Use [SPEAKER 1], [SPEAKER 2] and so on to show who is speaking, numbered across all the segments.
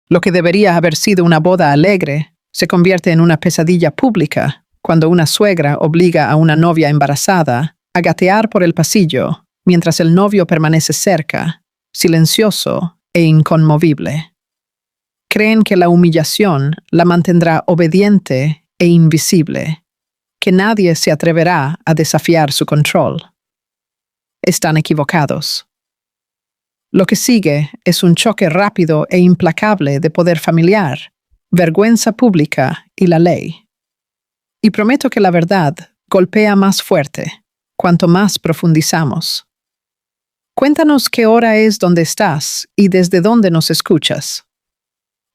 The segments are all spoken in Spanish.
[SPEAKER 1] Lo que debería haber sido una boda alegre se convierte en una pesadilla pública cuando una suegra obliga a una novia embarazada a gatear por el pasillo mientras el novio permanece cerca, silencioso e inconmovible. Creen que la humillación la mantendrá obediente e invisible, que nadie se atreverá a desafiar su control. Están equivocados. Lo que sigue es un choque rápido e implacable de poder familiar, vergüenza pública y la ley. Y prometo que la verdad golpea más fuerte cuanto más profundizamos. Cuéntanos qué hora es donde estás y desde dónde nos escuchas.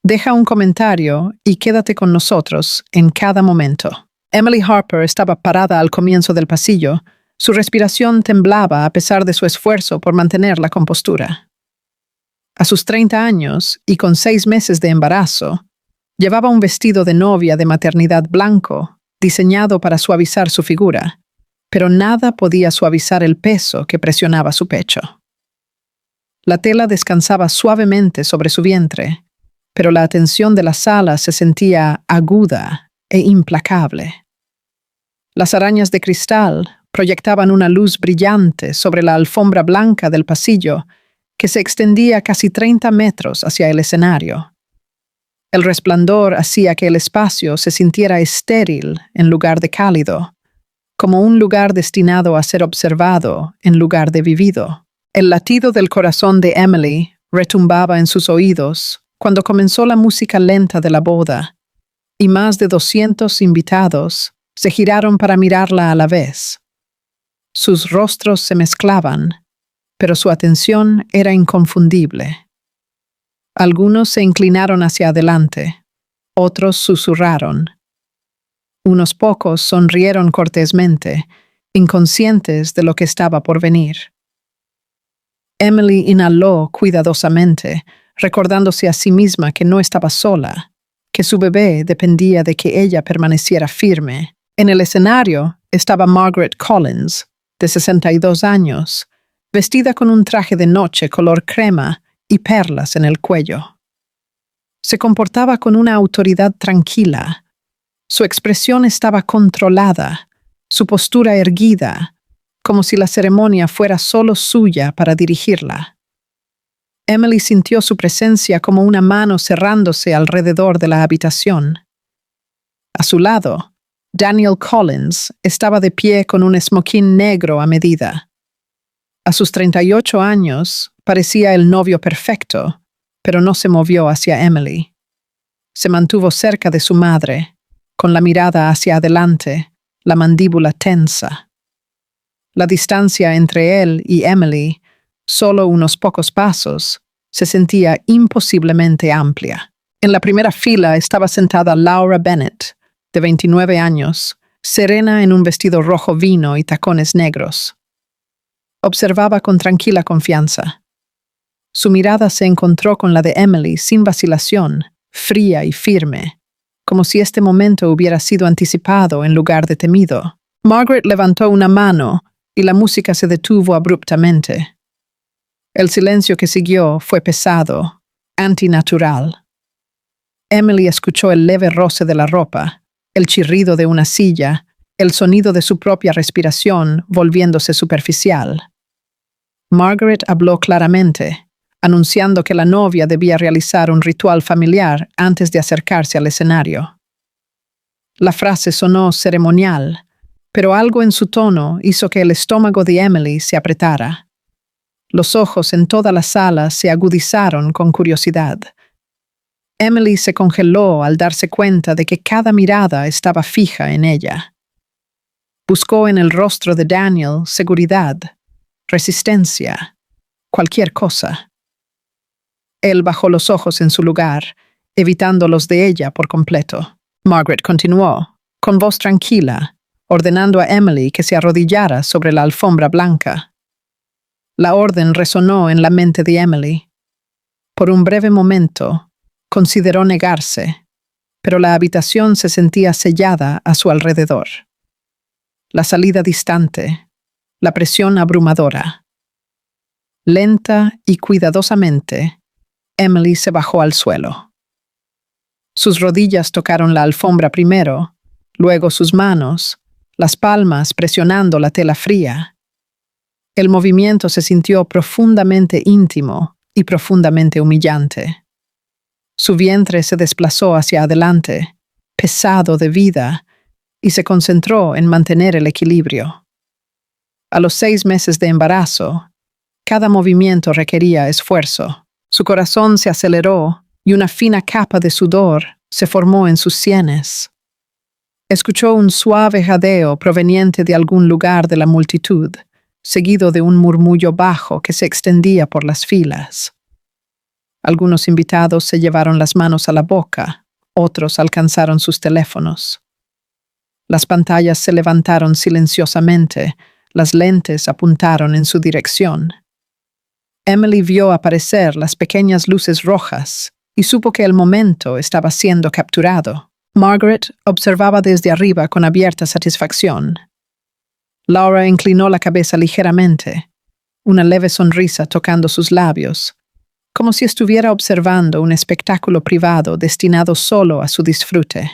[SPEAKER 1] Deja un comentario y quédate con nosotros en cada momento. Emily Harper estaba parada al comienzo del pasillo. Su respiración temblaba a pesar de su esfuerzo por mantener la compostura. A sus 30 años y con 6 meses de embarazo, llevaba un vestido de novia de maternidad blanco, diseñado para suavizar su figura, pero nada podía suavizar el peso que presionaba su pecho. La tela descansaba suavemente sobre su vientre, pero la atención de la sala se sentía aguda e implacable. Las arañas de cristal proyectaban una luz brillante sobre la alfombra blanca del pasillo que se extendía casi 30 metros hacia el escenario. El resplandor hacía que el espacio se sintiera estéril en lugar de cálido, como un lugar destinado a ser observado en lugar de vivido. El latido del corazón de Emily retumbaba en sus oídos cuando comenzó la música lenta de la boda, y más de 200 invitados se giraron para mirarla a la vez. Sus rostros se mezclaban, pero su atención era inconfundible. Algunos se inclinaron hacia adelante, otros susurraron. Unos pocos sonrieron cortésmente, inconscientes de lo que estaba por venir. Emily inhaló cuidadosamente, recordándose a sí misma que no estaba sola, que su bebé dependía de que ella permaneciera firme. En el escenario estaba Margaret Collins, de 62 años, vestida con un traje de noche color crema y perlas en el cuello. Se comportaba con una autoridad tranquila. Su expresión estaba controlada, su postura erguida, como si la ceremonia fuera solo suya para dirigirla. Emily sintió su presencia como una mano cerrándose alrededor de la habitación. A su lado, Daniel Collins estaba de pie con un smoking negro a medida. A sus 38 años, parecía el novio perfecto, pero no se movió hacia Emily. Se mantuvo cerca de su madre, con la mirada hacia adelante, la mandíbula tensa. La distancia entre él y Emily, solo unos pocos pasos, se sentía imposiblemente amplia. En la primera fila estaba sentada Laura Bennett, de 29 años, serena en un vestido rojo vino y tacones negros. Observaba con tranquila confianza. Su mirada se encontró con la de Emily sin vacilación, fría y firme, como si este momento hubiera sido anticipado en lugar de temido. Margaret levantó una mano y la música se detuvo abruptamente. El silencio que siguió fue pesado, antinatural. Emily escuchó el leve roce de la ropa, el chirrido de una silla, el sonido de su propia respiración volviéndose superficial. Margaret habló claramente, anunciando que la novia debía realizar un ritual familiar antes de acercarse al escenario. La frase sonó ceremonial, pero algo en su tono hizo que el estómago de Emily se apretara. Los ojos en toda la sala se agudizaron con curiosidad. Emily se congeló al darse cuenta de que cada mirada estaba fija en ella. Buscó en el rostro de Daniel seguridad, resistencia, cualquier cosa. Él bajó los ojos en su lugar, evitando los de ella por completo. Margaret continuó, con voz tranquila, ordenando a Emily que se arrodillara sobre la alfombra blanca. La orden resonó en la mente de Emily. Por un breve momento, consideró negarse, pero la habitación se sentía sellada a su alrededor. La salida distante, la presión abrumadora. Lenta y cuidadosamente, Emily se bajó al suelo. Sus rodillas tocaron la alfombra primero, luego sus manos, las palmas presionando la tela fría. El movimiento se sintió profundamente íntimo y profundamente humillante. Su vientre se desplazó hacia adelante, pesado de vida, y se concentró en mantener el equilibrio. A los 6 meses de embarazo, cada movimiento requería esfuerzo. Su corazón se aceleró y una fina capa de sudor se formó en sus sienes. Escuchó un suave jadeo proveniente de algún lugar de la multitud, seguido de un murmullo bajo que se extendía por las filas. Algunos invitados se llevaron las manos a la boca, otros alcanzaron sus teléfonos. Las pantallas se levantaron silenciosamente, las lentes apuntaron en su dirección. Emily vio aparecer las pequeñas luces rojas y supo que el momento estaba siendo capturado. Margaret observaba desde arriba con abierta satisfacción. Laura inclinó la cabeza ligeramente, una leve sonrisa tocando sus labios, como si estuviera observando un espectáculo privado destinado solo a su disfrute.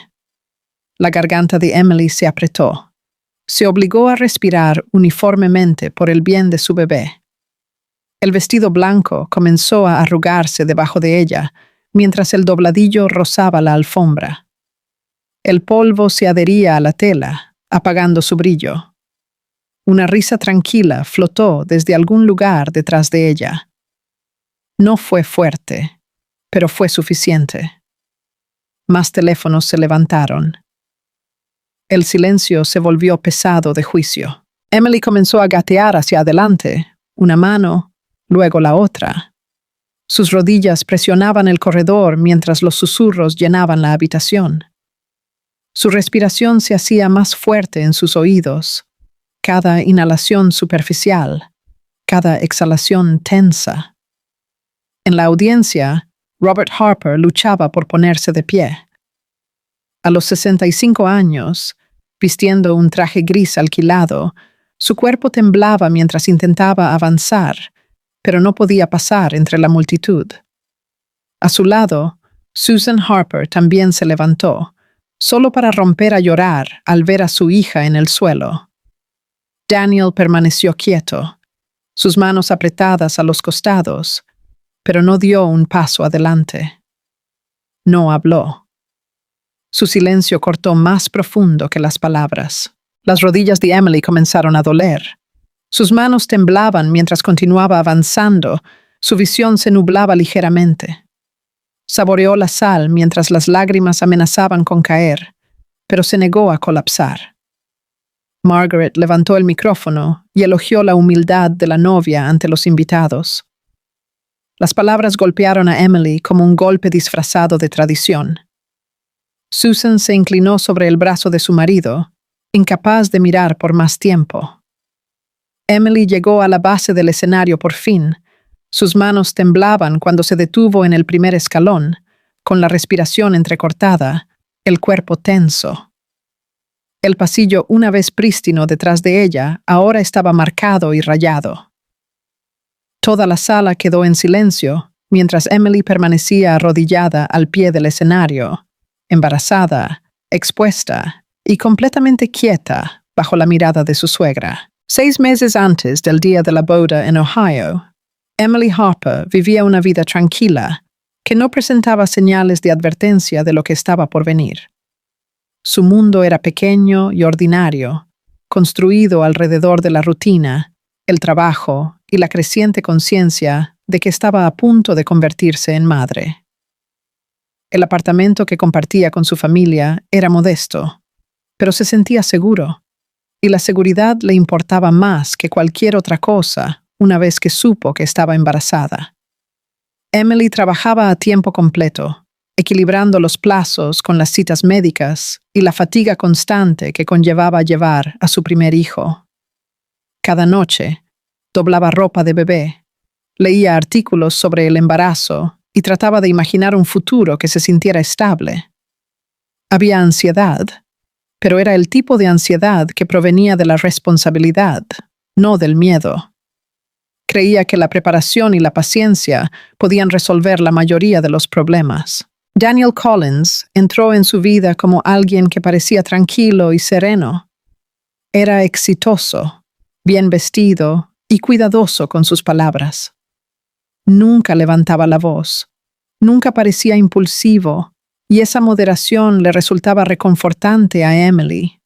[SPEAKER 1] La garganta de Emily se apretó. Se obligó a respirar uniformemente por el bien de su bebé. El vestido blanco comenzó a arrugarse debajo de ella, mientras el dobladillo rozaba la alfombra. El polvo se adhería a la tela, apagando su brillo. Una risa tranquila flotó desde algún lugar detrás de ella. No fue fuerte, pero fue suficiente. Más teléfonos se levantaron. El silencio se volvió pesado de juicio. Emily comenzó a gatear hacia adelante, una mano, luego la otra. Sus rodillas presionaban el corredor mientras los susurros llenaban la habitación. Su respiración se hacía más fuerte en sus oídos, cada inhalación superficial, cada exhalación tensa. En la audiencia, Robert Harper luchaba por ponerse de pie. A los 65 años, vistiendo un traje gris alquilado, su cuerpo temblaba mientras intentaba avanzar, pero no podía pasar entre la multitud. A su lado, Susan Harper también se levantó, solo para romper a llorar al ver a su hija en el suelo. Daniel permaneció quieto, sus manos apretadas a los costados, pero no dio un paso adelante. No habló. Su silencio cortó más profundo que las palabras. Las rodillas de Emily comenzaron a doler. Sus manos temblaban mientras continuaba avanzando, su visión se nublaba ligeramente. Saboreó la sal mientras las lágrimas amenazaban con caer, pero se negó a colapsar. Margaret levantó el micrófono y elogió la humildad de la novia ante los invitados. Las palabras golpearon a Emily como un golpe disfrazado de tradición. Susan se inclinó sobre el brazo de su marido, incapaz de mirar por más tiempo. Emily llegó a la base del escenario por fin. Sus manos temblaban cuando se detuvo en el primer escalón, con la respiración entrecortada, el cuerpo tenso. El pasillo, una vez prístino detrás de ella, ahora estaba marcado y rayado. Toda la sala quedó en silencio, mientras Emily permanecía arrodillada al pie del escenario, embarazada, expuesta y completamente quieta bajo la mirada de su suegra. 6 meses antes del día de la boda en Ohio, Emily Harper vivía una vida tranquila que no presentaba señales de advertencia de lo que estaba por venir. Su mundo era pequeño y ordinario, construido alrededor de la rutina, el trabajo y la creciente conciencia de que estaba a punto de convertirse en madre. El apartamento que compartía con su familia era modesto, pero se sentía seguro, y la seguridad le importaba más que cualquier otra cosa una vez que supo que estaba embarazada. Emily trabajaba a tiempo completo, equilibrando los plazos con las citas médicas y la fatiga constante que conllevaba llevar a su primer hijo. Cada noche, doblaba ropa de bebé, leía artículos sobre el embarazo y trataba de imaginar un futuro que se sintiera estable. Había ansiedad, pero era el tipo de ansiedad que provenía de la responsabilidad, no del miedo. Creía que la preparación y la paciencia podían resolver la mayoría de los problemas. Daniel Collins entró en su vida como alguien que parecía tranquilo y sereno. Era exitoso, bien vestido y cuidadoso con sus palabras. Nunca levantaba la voz, nunca parecía impulsivo, y esa moderación le resultaba reconfortante a Emily.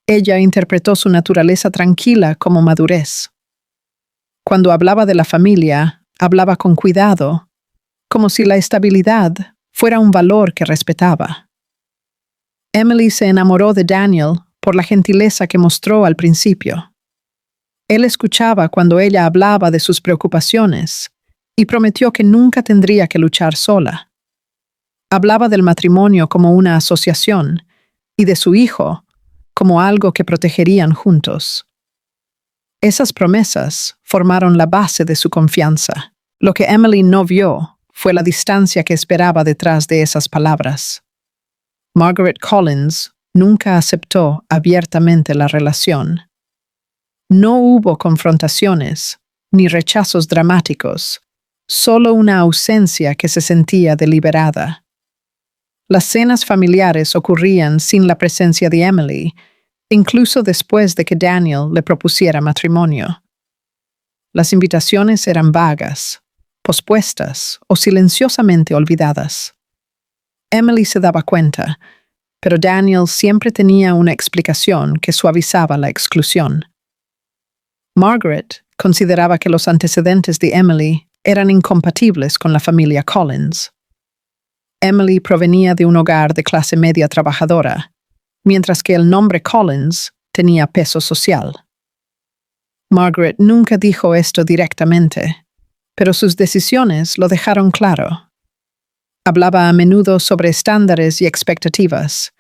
[SPEAKER 1] Ella interpretó su naturaleza tranquila como madurez. Cuando hablaba de la familia, hablaba con cuidado, como si la estabilidad fuera un valor que respetaba. Emily se enamoró de Daniel por la gentileza que mostró al principio. Él escuchaba cuando ella hablaba de sus preocupaciones y prometió que nunca tendría que luchar sola. Hablaba del matrimonio como una asociación y de su hijo como algo que protegerían juntos. Esas promesas formaron la base de su confianza. Lo que Emily no vio fue la distancia que esperaba detrás de esas palabras. Margaret Collins nunca aceptó abiertamente la relación. No hubo confrontaciones ni rechazos dramáticos, solo una ausencia que se sentía deliberada. Las cenas familiares ocurrían sin la presencia de Emily, incluso después de que Daniel le propusiera matrimonio. Las invitaciones eran vagas, pospuestas o silenciosamente olvidadas. Emily se daba cuenta, pero Daniel siempre tenía una explicación que suavizaba la exclusión. Margaret consideraba que los antecedentes de Emily eran incompatibles con la familia Collins. Emily provenía de un hogar de clase media trabajadora, mientras que el nombre Collins tenía peso social. Margaret nunca dijo esto directamente, pero sus decisiones lo dejaron claro. Hablaba a menudo sobre estándares y expectativas,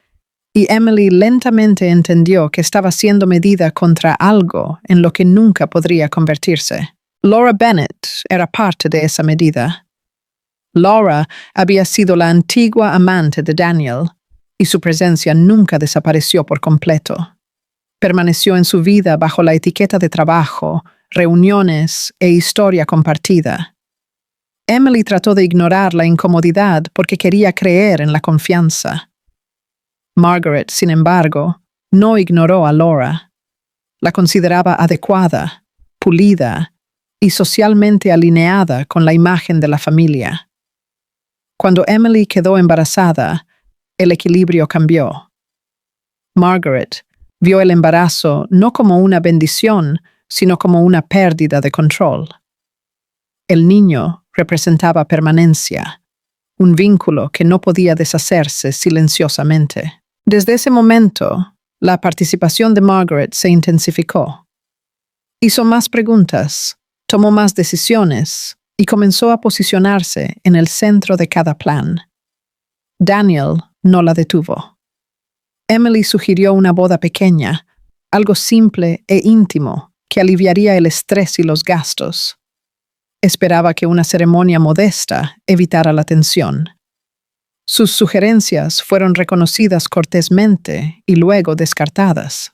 [SPEAKER 1] y Emily lentamente entendió que estaba siendo medida contra algo en lo que nunca podría convertirse. Laura Bennett era parte de esa medida. Laura había sido la antigua amante de Daniel, y su presencia nunca desapareció por completo. Permaneció en su vida bajo la etiqueta de trabajo, reuniones e historia compartida. Emily trató de ignorar la incomodidad porque quería creer en la confianza. Margaret, sin embargo, no ignoró a Laura. La consideraba adecuada, pulida y socialmente alineada con la imagen de la familia. Cuando Emily quedó embarazada, el equilibrio cambió. Margaret vio el embarazo no como una bendición, sino como una pérdida de control. El niño representaba permanencia, un vínculo que no podía deshacerse silenciosamente. Desde ese momento, la participación de Margaret se intensificó. Hizo más preguntas, tomó más decisiones y comenzó a posicionarse en el centro de cada plan. Daniel no la detuvo. Emily sugirió una boda pequeña, algo simple e íntimo que aliviaría el estrés y los gastos. Esperaba que una ceremonia modesta evitara la tensión. Sus sugerencias fueron reconocidas cortésmente y luego descartadas.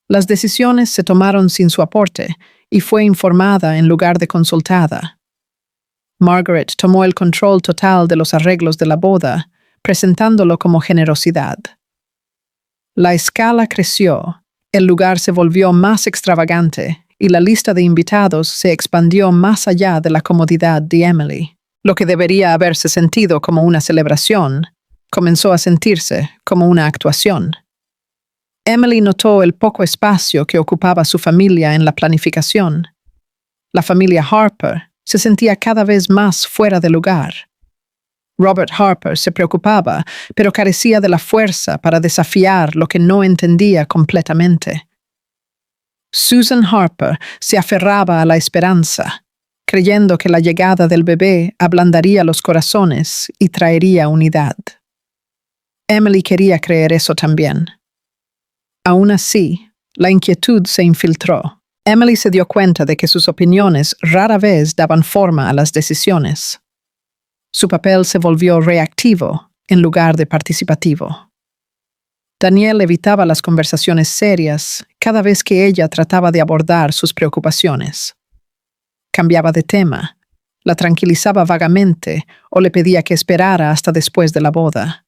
[SPEAKER 1] Las decisiones se tomaron sin su aporte y fue informada en lugar de consultada. Margaret tomó el control total de los arreglos de la boda, presentándolo como generosidad. La escala creció, el lugar se volvió más extravagante y la lista de invitados se expandió más allá de la comodidad de Emily. Lo que debería haberse sentido como una celebración, comenzó a sentirse como una actuación. Emily notó el poco espacio que ocupaba su familia en la planificación. La familia Harper se sentía cada vez más fuera de lugar. Robert Harper se preocupaba, pero carecía de la fuerza para desafiar lo que no entendía completamente. Susan Harper se aferraba a la esperanza, creyendo que la llegada del bebé ablandaría los corazones y traería unidad. Emily quería creer eso también. Aún así, la inquietud se infiltró. Emily se dio cuenta de que sus opiniones rara vez daban forma a las decisiones. Su papel se volvió reactivo en lugar de participativo. Daniel evitaba las conversaciones serias cada vez que ella trataba de abordar sus preocupaciones. Cambiaba de tema, la tranquilizaba vagamente o le pedía que esperara hasta después de la boda.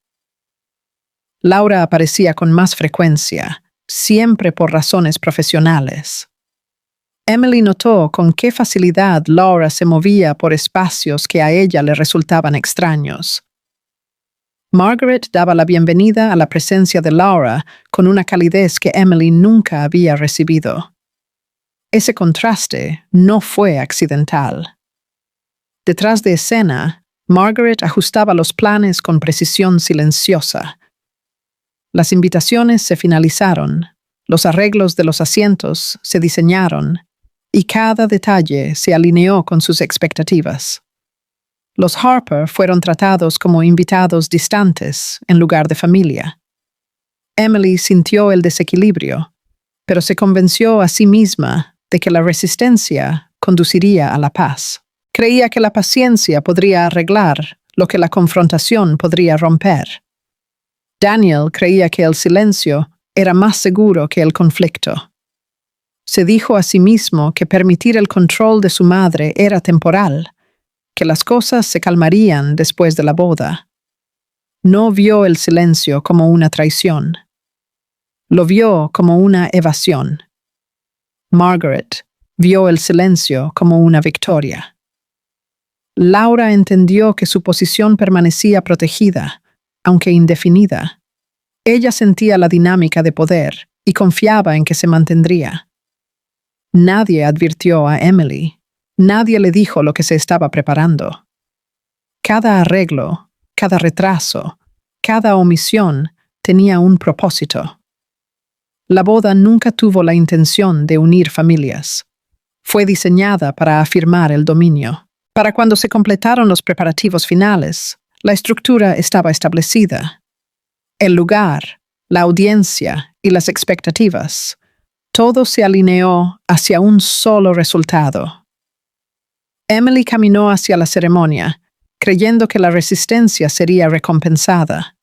[SPEAKER 1] Laura aparecía con más frecuencia, siempre por razones profesionales. Emily notó con qué facilidad Laura se movía por espacios que a ella le resultaban extraños. Margaret daba la bienvenida a la presencia de Laura con una calidez que Emily nunca había recibido. Ese contraste no fue accidental. Detrás de escena, Margaret ajustaba los planes con precisión silenciosa. Las invitaciones se finalizaron, los arreglos de los asientos se diseñaron, y cada detalle se alineó con sus expectativas. Los Harper fueron tratados como invitados distantes en lugar de familia. Emily sintió el desequilibrio, pero se convenció a sí misma de que la resistencia conduciría a la paz. Creía que la paciencia podría arreglar lo que la confrontación podría romper. Daniel creía que el silencio era más seguro que el conflicto. Se dijo a sí mismo que permitir el control de su madre era temporal, que las cosas se calmarían después de la boda. No vio el silencio como una traición. Lo vio como una evasión. Margaret vio el silencio como una victoria. Laura entendió que su posición permanecía protegida, aunque indefinida. Ella sentía la dinámica de poder y confiaba en que se mantendría. Nadie advirtió a Emily. Nadie le dijo lo que se estaba preparando. Cada arreglo, cada retraso, cada omisión tenía un propósito. La boda nunca tuvo la intención de unir familias. Fue diseñada para afirmar el dominio. Para cuando se completaron los preparativos finales, la estructura estaba establecida. El lugar, la audiencia y las expectativas, todo se alineó hacia un solo resultado. Emily caminó hacia la ceremonia, creyendo que la resistencia sería recompensada.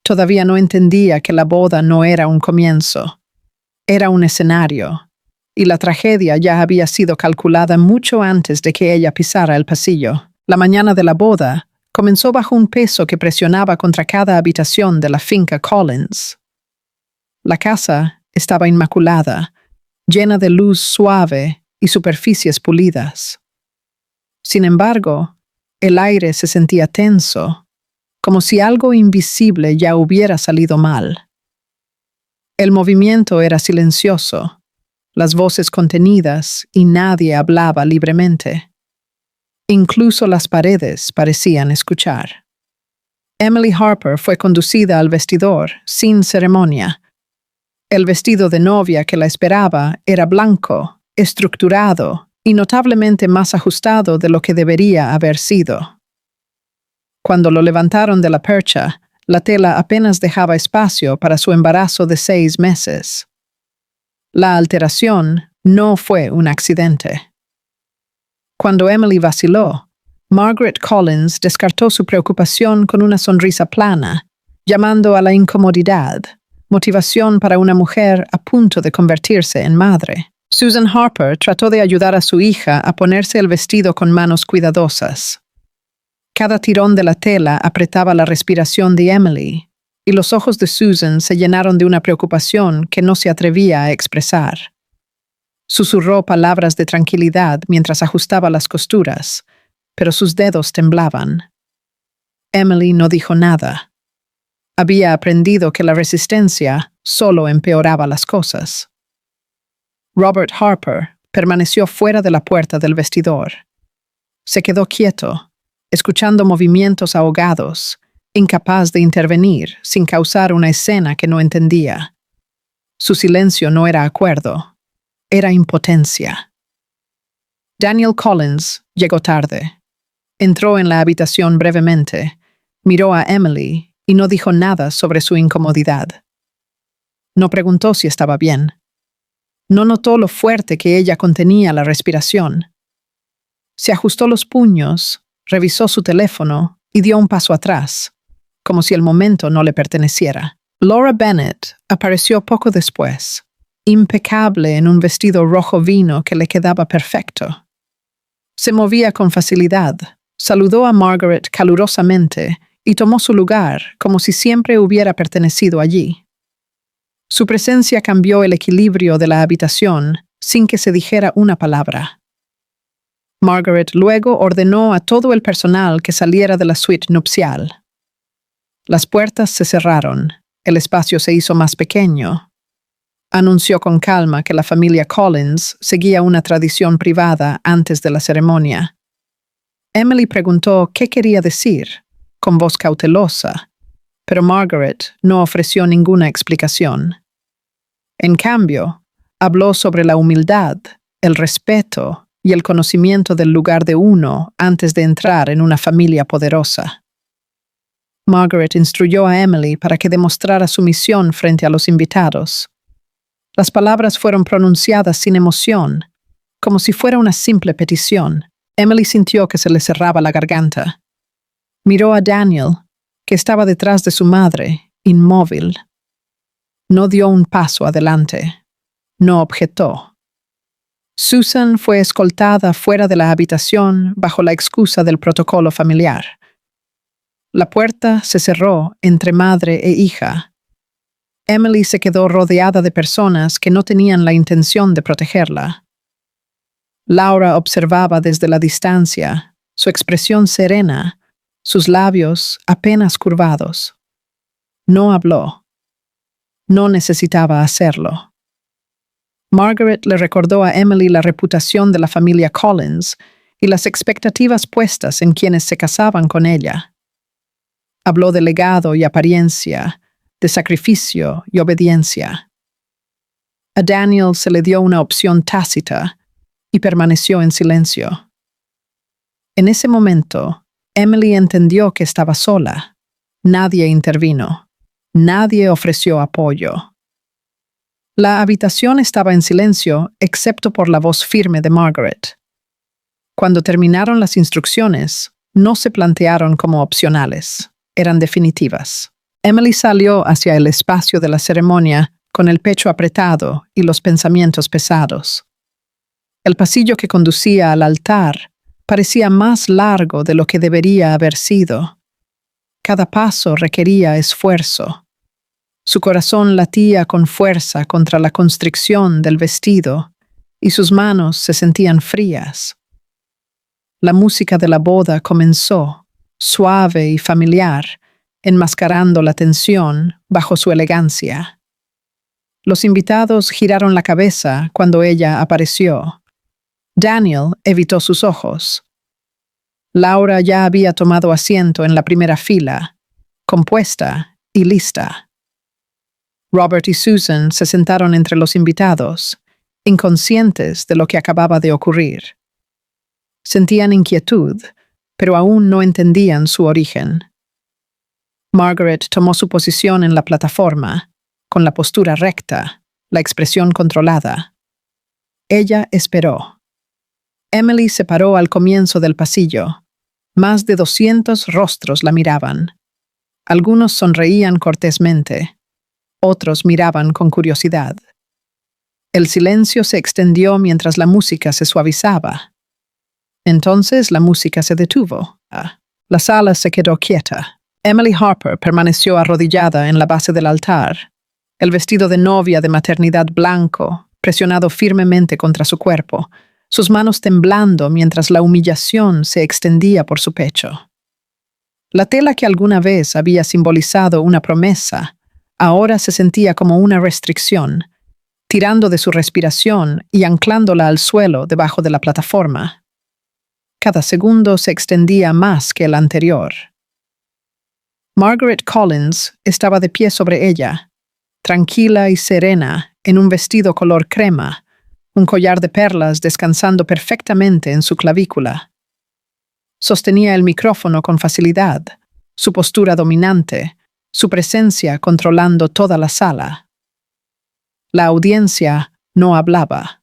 [SPEAKER 1] Todavía no entendía que la boda no era un comienzo, era un escenario, y la tragedia ya había sido calculada mucho antes de que ella pisara el pasillo. La mañana de la boda comenzó bajo un peso que presionaba contra cada habitación de la finca Collins. La casa estaba inmaculada, llena de luz suave y superficies pulidas. Sin embargo, el aire se sentía tenso, como si algo invisible ya hubiera salido mal. El movimiento era silencioso, las voces contenidas y nadie hablaba libremente. Incluso las paredes parecían escuchar. Emily Harper fue conducida al vestidor sin ceremonia. El vestido de novia que la esperaba era blanco, estructurado y notablemente más ajustado de lo que debería haber sido. Cuando lo levantaron de la percha, la tela apenas dejaba espacio para su embarazo de 6 meses. La alteración no fue un accidente. Cuando Emily vaciló, Margaret Collins descartó su preocupación con una sonrisa plana, llamando a la incomodidad, motivación para una mujer a punto de convertirse en madre. Susan Harper trató de ayudar a su hija a ponerse el vestido con manos cuidadosas. Cada tirón de la tela apretaba la respiración de Emily, y los ojos de Susan se llenaron de una preocupación que no se atrevía a expresar. Susurró palabras de tranquilidad mientras ajustaba las costuras, pero sus dedos temblaban. Emily no dijo nada. Había aprendido que la resistencia solo empeoraba las cosas. Robert Harper permaneció fuera de la puerta del vestidor. Se quedó quieto, escuchando movimientos ahogados, incapaz de intervenir sin causar una escena que no entendía. Su silencio no era acuerdo, era impotencia. Daniel Collins llegó tarde. Entró en la habitación brevemente, miró a Emily y no dijo nada sobre su incomodidad. No preguntó si estaba bien. No notó lo fuerte que ella contenía la respiración. Se ajustó los puños, revisó su teléfono y dio un paso atrás, como si el momento no le perteneciera. Laura Bennett apareció poco después, impecable en un vestido rojo vino que le quedaba perfecto. Se movía con facilidad, saludó a Margaret calurosamente y tomó su lugar como si siempre hubiera pertenecido allí. Su presencia cambió el equilibrio de la habitación sin que se dijera una palabra. Margaret luego ordenó a todo el personal que saliera de la suite nupcial. Las puertas se cerraron, el espacio se hizo más pequeño. Anunció con calma que la familia Collins seguía una tradición privada antes de la ceremonia. Emily preguntó qué quería decir, con voz cautelosa, pero Margaret no ofreció ninguna explicación. En cambio, habló sobre la humildad, el respeto y el conocimiento del lugar de uno antes de entrar en una familia poderosa. Margaret instruyó a Emily para que demostrara sumisión frente a los invitados. Las palabras fueron pronunciadas sin emoción, como si fuera una simple petición. Emily sintió que se le cerraba la garganta. Miró a Daniel, que estaba detrás de su madre, inmóvil. No dio un paso adelante. No objetó. Susan fue escoltada fuera de la habitación bajo la excusa del protocolo familiar. La puerta se cerró entre madre e hija. Emily se quedó rodeada de personas que no tenían la intención de protegerla. Laura observaba desde la distancia, su expresión serena, sus labios apenas curvados. No habló. No necesitaba hacerlo. Margaret le recordó a Emily la reputación de la familia Collins y las expectativas puestas en quienes se casaban con ella. Habló de legado y apariencia, de sacrificio y obediencia. A Daniel se le dio una opción tácita y permaneció en silencio. En ese momento, Emily entendió que estaba sola. Nadie intervino. Nadie ofreció apoyo. La habitación estaba en silencio, excepto por la voz firme de Margaret. Cuando terminaron las instrucciones, no se plantearon como opcionales, eran definitivas. Emily salió hacia el espacio de la ceremonia con el pecho apretado y los pensamientos pesados. El pasillo que conducía al altar parecía más largo de lo que debería haber sido. Cada paso requería esfuerzo. Su corazón latía con fuerza contra la constricción del vestido y sus manos se sentían frías. La música de la boda comenzó, suave y familiar, enmascarando la tensión bajo su elegancia. Los invitados giraron la cabeza cuando ella apareció. Daniel evitó sus ojos. Laura ya había tomado asiento en la primera fila, compuesta y lista. Robert y Susan se sentaron entre los invitados, inconscientes de lo que acababa de ocurrir. Sentían inquietud, pero aún no entendían su origen. Margaret tomó su posición en la plataforma, con la postura recta, la expresión controlada. Ella esperó. Emily se paró al comienzo del pasillo. Más de 200 rostros la miraban. Algunos sonreían cortésmente. Otros miraban con curiosidad. El silencio se extendió mientras la música se suavizaba. Entonces la música se detuvo. La sala se quedó quieta. Emily Harper permaneció arrodillada en la base del altar, el vestido de novia de maternidad blanco, presionado firmemente contra su cuerpo, sus manos temblando mientras la humillación se extendía por su pecho. La tela que alguna vez había simbolizado una promesa, ahora se sentía como una restricción, tirando de su respiración y anclándola al suelo debajo de la plataforma. Cada segundo se extendía más que el anterior. Margaret Collins estaba de pie sobre ella, tranquila y serena, en un vestido color crema, un collar de perlas descansando perfectamente en su clavícula. Sostenía el micrófono con facilidad, su postura dominante, su presencia controlando toda la sala. La audiencia no hablaba.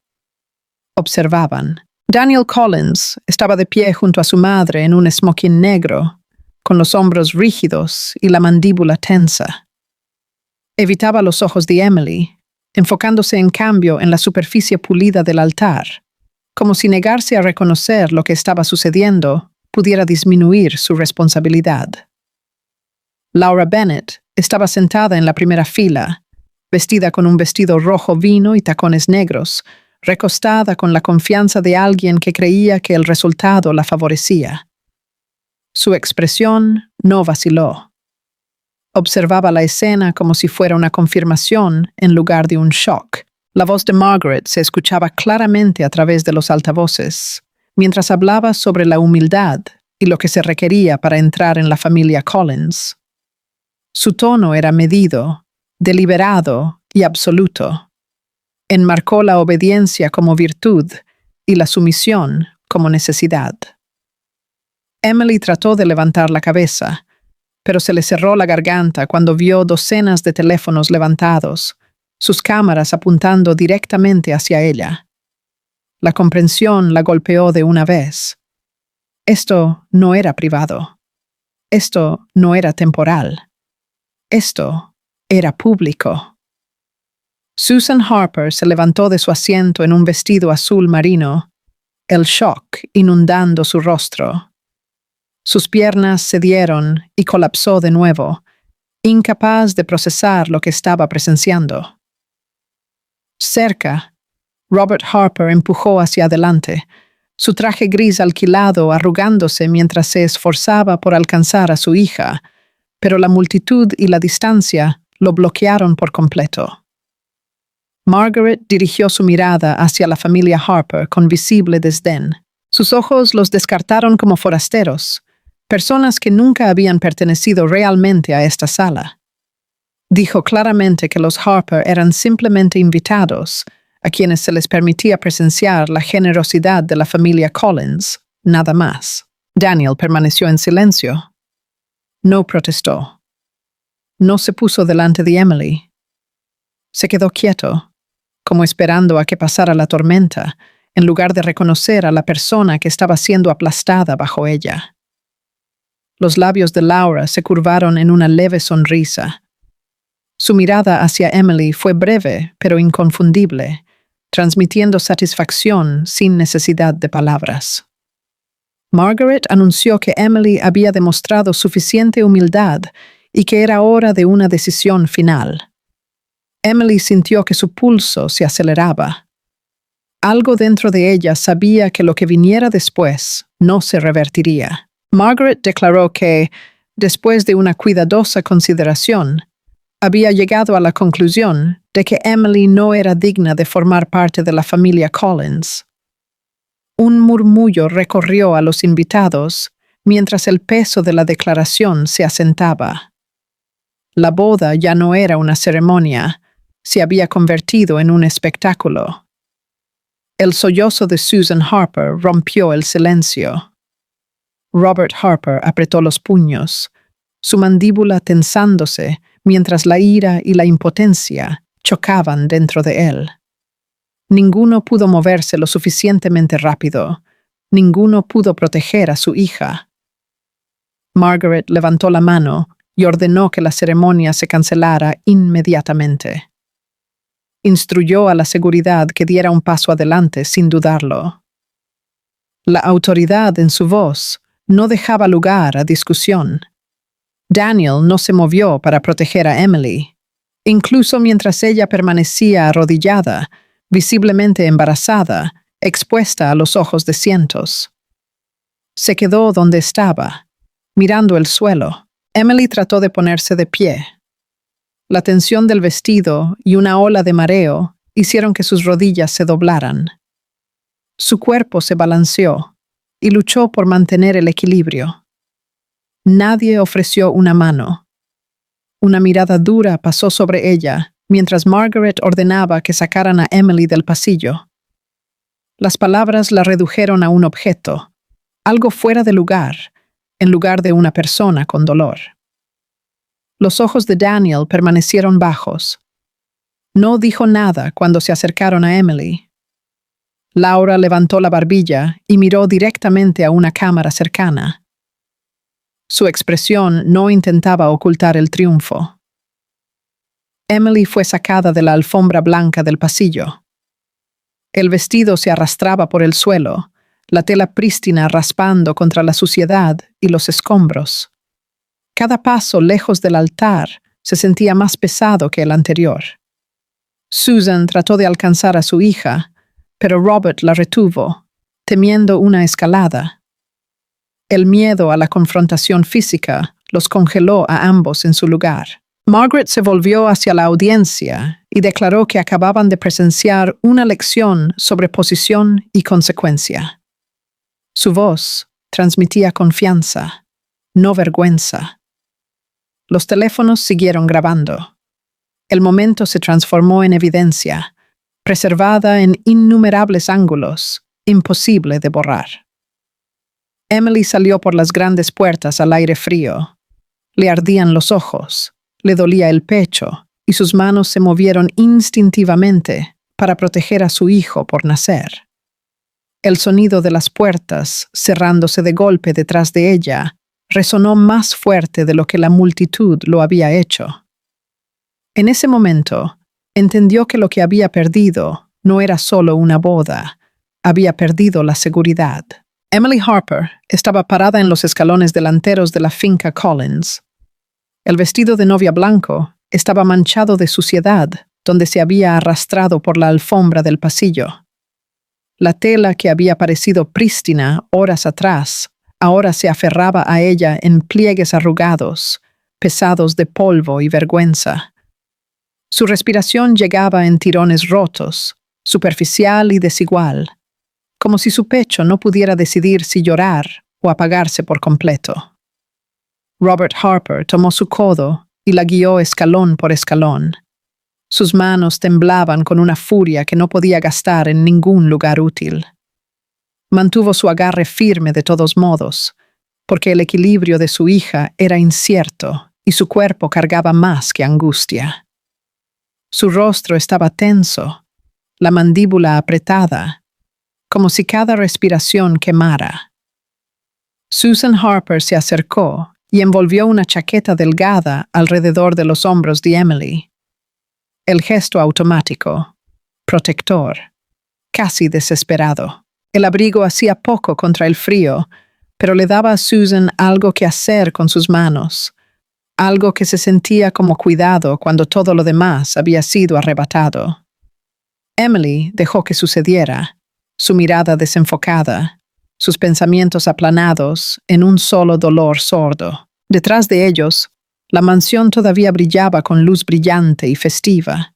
[SPEAKER 1] Observaban. Daniel Collins estaba de pie junto a su madre en un smoking negro, con los hombros rígidos y la mandíbula tensa. Evitaba los ojos de Emily, enfocándose en cambio en la superficie pulida del altar, como si negarse a reconocer lo que estaba sucediendo pudiera disminuir su responsabilidad. Laura Bennett estaba sentada en la primera fila, vestida con un vestido rojo vino y tacones negros, recostada con la confianza de alguien que creía que el resultado la favorecía. Su expresión no vaciló. Observaba la escena como si fuera una confirmación en lugar de un shock. La voz de Margaret se escuchaba claramente a través de los altavoces, mientras hablaba sobre la humildad y lo que se requería para entrar en la familia Collins. Su tono era medido, deliberado y absoluto. Enmarcó la obediencia como virtud y la sumisión como necesidad. Emily trató de levantar la cabeza, pero se le cerró la garganta cuando vio docenas de teléfonos levantados, sus cámaras apuntando directamente hacia ella. La comprensión la golpeó de una vez. Esto no era privado. Esto no era temporal. Esto era público. Susan Harper se levantó de su asiento en un vestido azul marino, el shock inundando su rostro. Sus piernas cedieron y colapsó de nuevo, incapaz de procesar lo que estaba presenciando. Cerca, Robert Harper empujó hacia adelante, su traje gris alquilado arrugándose mientras se esforzaba por alcanzar a su hija, pero la multitud y la distancia lo bloquearon por completo. Margaret dirigió su mirada hacia la familia Harper con visible desdén. Sus ojos los descartaron como forasteros, personas que nunca habían pertenecido realmente a esta sala. Dijo claramente que los Harper eran simplemente invitados, a quienes se les permitía presenciar la generosidad de la familia Collins, nada más. Daniel permaneció en silencio. No protestó. No se puso delante de Emily. Se quedó quieto, como esperando a que pasara la tormenta, en lugar de reconocer a la persona que estaba siendo aplastada bajo ella. Los labios de Laura se curvaron en una leve sonrisa. Su mirada hacia Emily fue breve, pero inconfundible, transmitiendo satisfacción sin necesidad de palabras. Margaret anunció que Emily había demostrado suficiente humildad y que era hora de una decisión final. Emily sintió que su pulso se aceleraba. Algo dentro de ella sabía que lo que viniera después no se revertiría. Margaret declaró que, después de una cuidadosa consideración, había llegado a la conclusión de que Emily no era digna de formar parte de la familia Collins. Un murmullo recorrió a los invitados mientras el peso de la declaración se asentaba. La boda ya no era una ceremonia, se había convertido en un espectáculo. El sollozo de Susan Harper rompió el silencio. Robert Harper apretó los puños, su mandíbula tensándose mientras la ira y la impotencia chocaban dentro de él. Ninguno pudo moverse lo suficientemente rápido. Ninguno pudo proteger a su hija. Margaret levantó la mano y ordenó que la ceremonia se cancelara inmediatamente. Instruyó a la seguridad que diera un paso adelante sin dudarlo. La autoridad en su voz no dejaba lugar a discusión. Daniel no se movió para proteger a Emily, incluso mientras ella permanecía arrodillada, visiblemente embarazada, expuesta a los ojos de cientos. Se quedó donde estaba, mirando el suelo. Emily trató de ponerse de pie. La tensión del vestido y una ola de mareo hicieron que sus rodillas se doblaran. Su cuerpo se balanceó y luchó por mantener el equilibrio. Nadie ofreció una mano. Una mirada dura pasó sobre ella mientras Margaret ordenaba que sacaran a Emily del pasillo. Las palabras la redujeron a un objeto, algo fuera de lugar, en lugar de una persona con dolor. Los ojos de Daniel permanecieron bajos. No dijo nada cuando se acercaron a Emily. Laura levantó la barbilla y miró directamente a una cámara cercana. Su expresión no intentaba ocultar el triunfo. Emily fue sacada de la alfombra blanca del pasillo. El vestido se arrastraba por el suelo, la tela prístina raspando contra la suciedad y los escombros. Cada paso lejos del altar se sentía más pesado que el anterior. Susan trató de alcanzar a su hija, pero Robert la retuvo, temiendo una escalada. El miedo a la confrontación física los congeló a ambos en su lugar. Margaret se volvió hacia la audiencia y declaró que acababan de presenciar una lección sobre posición y consecuencia. Su voz transmitía confianza, no vergüenza. Los teléfonos siguieron grabando. El momento se transformó en evidencia, preservada en innumerables ángulos, imposible de borrar. Emily salió por las grandes puertas al aire frío. Le ardían los ojos, le dolía el pecho, y sus manos se movieron instintivamente para proteger a su hijo por nacer. El sonido de las puertas, cerrándose de golpe detrás de ella, resonó más fuerte de lo que la multitud lo había hecho. En ese momento, entendió que lo que había perdido no era solo una boda, había perdido la seguridad. Emily Harper estaba parada en los escalones delanteros de la finca Collins. El vestido de novia blanco estaba manchado de suciedad, donde se había arrastrado por la alfombra del pasillo. La tela que había parecido prístina horas atrás, ahora se aferraba a ella en pliegues arrugados, pesados de polvo y vergüenza. Su respiración llegaba en tirones rotos, superficial y desigual, como si su pecho no pudiera decidir si llorar o apagarse por completo. Robert Harper tomó su codo y la guió escalón por escalón. Sus manos temblaban con una furia que no podía gastar en ningún lugar útil. Mantuvo su agarre firme de todos modos, porque el equilibrio de su hija era incierto y su cuerpo cargaba más que angustia. Su rostro estaba tenso, la mandíbula apretada, como si cada respiración quemara. Susan Harper se acercó y envolvió una chaqueta delgada alrededor de los hombros de Emily. El gesto automático, protector, casi desesperado. El abrigo hacía poco contra el frío, pero le daba a Susan algo que hacer con sus manos, algo que se sentía como cuidado cuando todo lo demás había sido arrebatado. Emily dejó que sucediera, su mirada desenfocada, sus pensamientos aplanados en un solo dolor sordo. Detrás de ellos, la mansión todavía brillaba con luz brillante y festiva.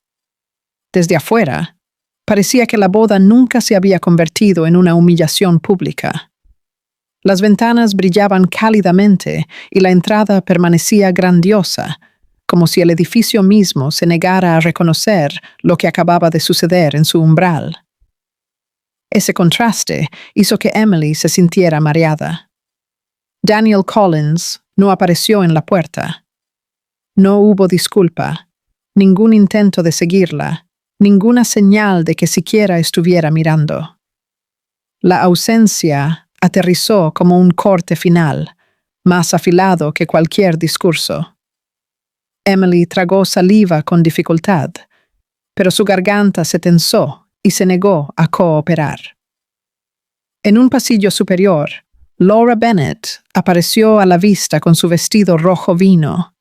[SPEAKER 1] Desde afuera, parecía que la boda nunca se había convertido en una humillación pública. Las ventanas brillaban cálidamente y la entrada permanecía grandiosa, como si el edificio mismo se negara a reconocer lo que acababa de suceder en su umbral. Ese contraste hizo que Emily se sintiera mareada. Daniel Collins no apareció en la puerta. No hubo disculpa, ningún intento de seguirla, ninguna señal de que siquiera estuviera mirando. La ausencia aterrizó como un corte final, más afilado que cualquier discurso. Emily tragó saliva con dificultad, pero su garganta se tensó y se negó a cooperar. En un pasillo superior, Laura Bennett apareció a la vista con su vestido rojo vino.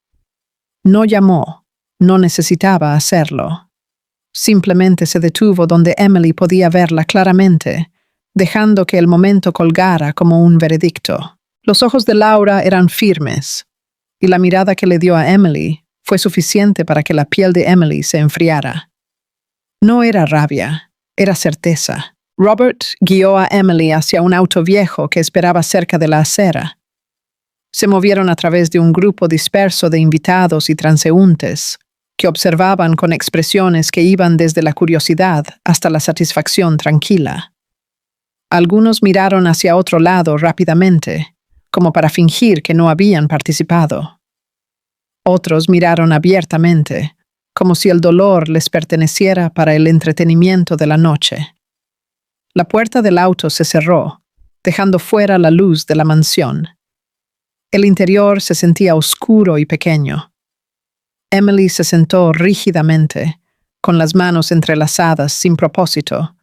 [SPEAKER 1] No llamó, no necesitaba hacerlo. Simplemente se detuvo donde Emily podía verla claramente, dejando que el momento colgara como un veredicto. Los ojos de Laura eran firmes, y la mirada que le dio a Emily fue suficiente para que la piel de Emily se enfriara. No era rabia, era certeza. Robert guió a Emily hacia un auto viejo que esperaba cerca de la acera. Se movieron a través de un grupo disperso de invitados y transeúntes, que observaban con expresiones que iban desde la curiosidad hasta la satisfacción tranquila. Algunos miraron hacia otro lado rápidamente, como para fingir que no habían participado. Otros miraron abiertamente, como si el dolor les perteneciera para el entretenimiento de la noche. La puerta del auto se cerró, dejando fuera la luz de la mansión. El interior se sentía oscuro y pequeño. Emily se sentó rígidamente, con las manos entrelazadas sin propósito,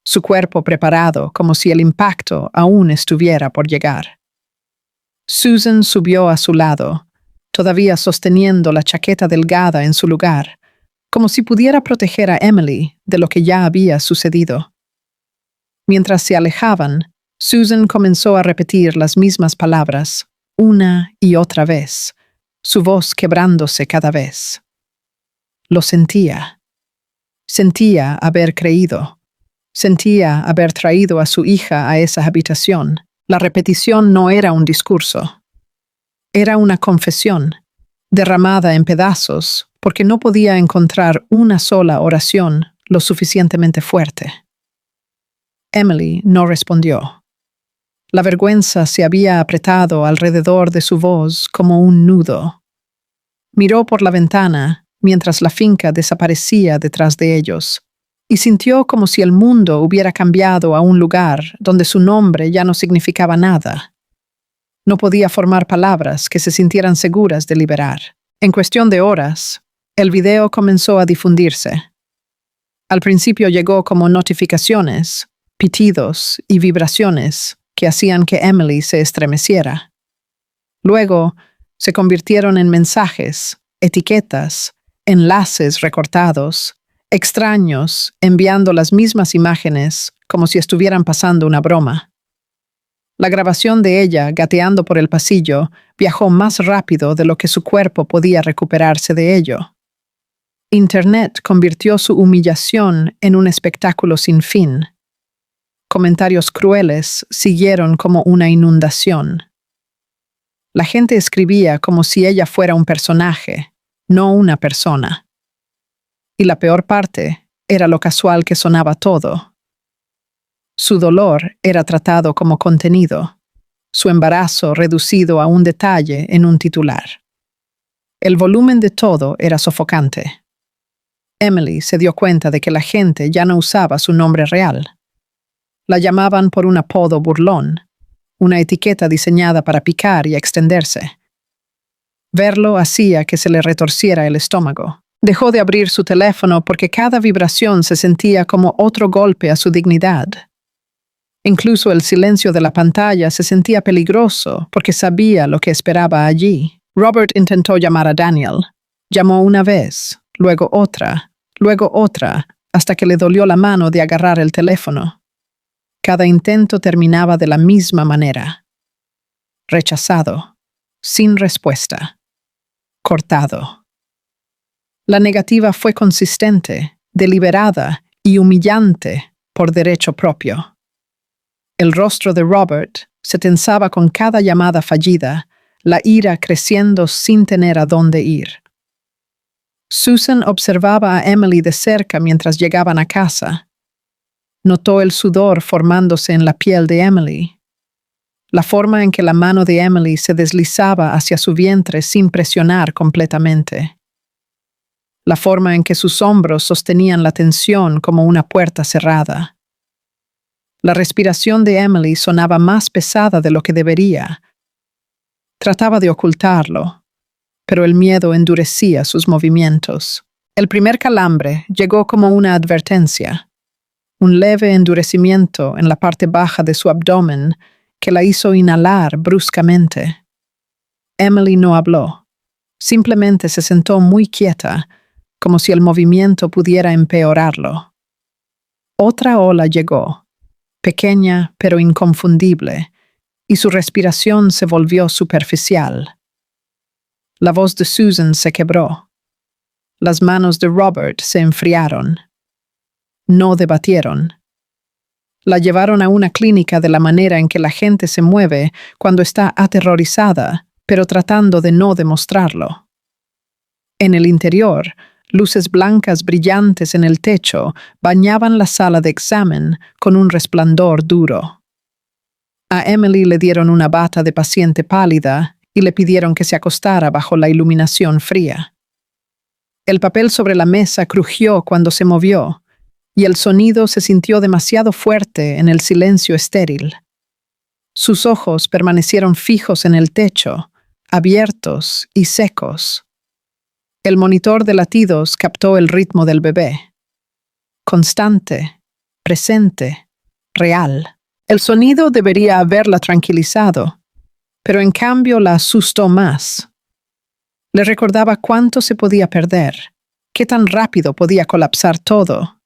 [SPEAKER 1] su cuerpo preparado como si el impacto aún estuviera por llegar. Susan subió a su lado, todavía sosteniendo la chaqueta delgada en su lugar, como si pudiera proteger a Emily de lo que ya había sucedido. Mientras se alejaban, Susan comenzó a repetir las mismas palabras, una y otra vez, su voz quebrándose cada vez. Lo sentía. Sentía haber creído. Sentía haber traído a su hija a esa habitación. La repetición no era un discurso. Era una confesión, derramada en pedazos, porque no podía encontrar una sola oración lo suficientemente fuerte. Emily no respondió. La vergüenza se había apretado alrededor de su voz como un nudo. Miró por la ventana mientras la finca desaparecía detrás de ellos, y sintió como si el mundo hubiera cambiado a un lugar donde su nombre ya no significaba nada. No podía formar palabras que se sintieran seguras de liberar. En cuestión de horas, el video comenzó a difundirse. Al principio llegó como notificaciones, pitidos y vibraciones que hacían que Emily se estremeciera. Luego, se convirtieron en mensajes, etiquetas, enlaces recortados, extraños enviando las mismas imágenes como si estuvieran pasando una broma. La grabación de ella gateando por el pasillo viajó más rápido de lo que su cuerpo podía recuperarse de ello. Internet convirtió su humillación en un espectáculo sin fin. Comentarios crueles siguieron como una inundación. La gente escribía como si ella fuera un personaje, no una persona. Y la peor parte era lo casual que sonaba todo. Su dolor era tratado como contenido, su embarazo reducido a un detalle en un titular. El volumen de todo era sofocante. Emily se dio cuenta de que la gente ya no usaba su nombre real. La llamaban por un apodo burlón, una etiqueta diseñada para picar y extenderse. Verlo hacía que se le retorciera el estómago. Dejó de abrir su teléfono porque cada vibración se sentía como otro golpe a su dignidad. Incluso el silencio de la pantalla se sentía peligroso porque sabía lo que esperaba allí. Robert intentó llamar a Daniel. Llamó una vez, luego otra, hasta que le dolió la mano de agarrar el teléfono. Cada intento terminaba de la misma manera. Rechazado, sin respuesta, cortado. La negativa fue consistente, deliberada y humillante por derecho propio. El rostro de Robert se tensaba con cada llamada fallida, la ira creciendo sin tener a dónde ir. Susan observaba a Emily de cerca mientras llegaban a casa. Notó el sudor formándose en la piel de Emily. La forma en que la mano de Emily se deslizaba hacia su vientre sin presionar completamente. La forma en que sus hombros sostenían la tensión como una puerta cerrada. La respiración de Emily sonaba más pesada de lo que debería. Trataba de ocultarlo, pero el miedo endurecía sus movimientos. El primer calambre llegó como una advertencia. Un leve endurecimiento en la parte baja de su abdomen que la hizo inhalar bruscamente. Emily no habló. Simplemente se sentó muy quieta, como si el movimiento pudiera empeorarlo. Otra ola llegó, pequeña pero inconfundible, y su respiración se volvió superficial. La voz de Susan se quebró. Las manos de Robert se enfriaron. No debatieron. La llevaron a una clínica de la manera en que la gente se mueve cuando está aterrorizada, pero tratando de no demostrarlo. En el interior, luces blancas brillantes en el techo bañaban la sala de examen con un resplandor duro. A Emily le dieron una bata de paciente pálida y le pidieron que se acostara bajo la iluminación fría. El papel sobre la mesa crujió cuando se movió, y el sonido se sintió demasiado fuerte en el silencio estéril. Sus ojos permanecieron fijos en el techo, abiertos y secos. El monitor de latidos captó el ritmo del bebé. Constante, presente, real. El sonido debería haberla tranquilizado, pero en cambio la asustó más. Le recordaba cuánto se podía perder, qué tan rápido podía colapsar todo.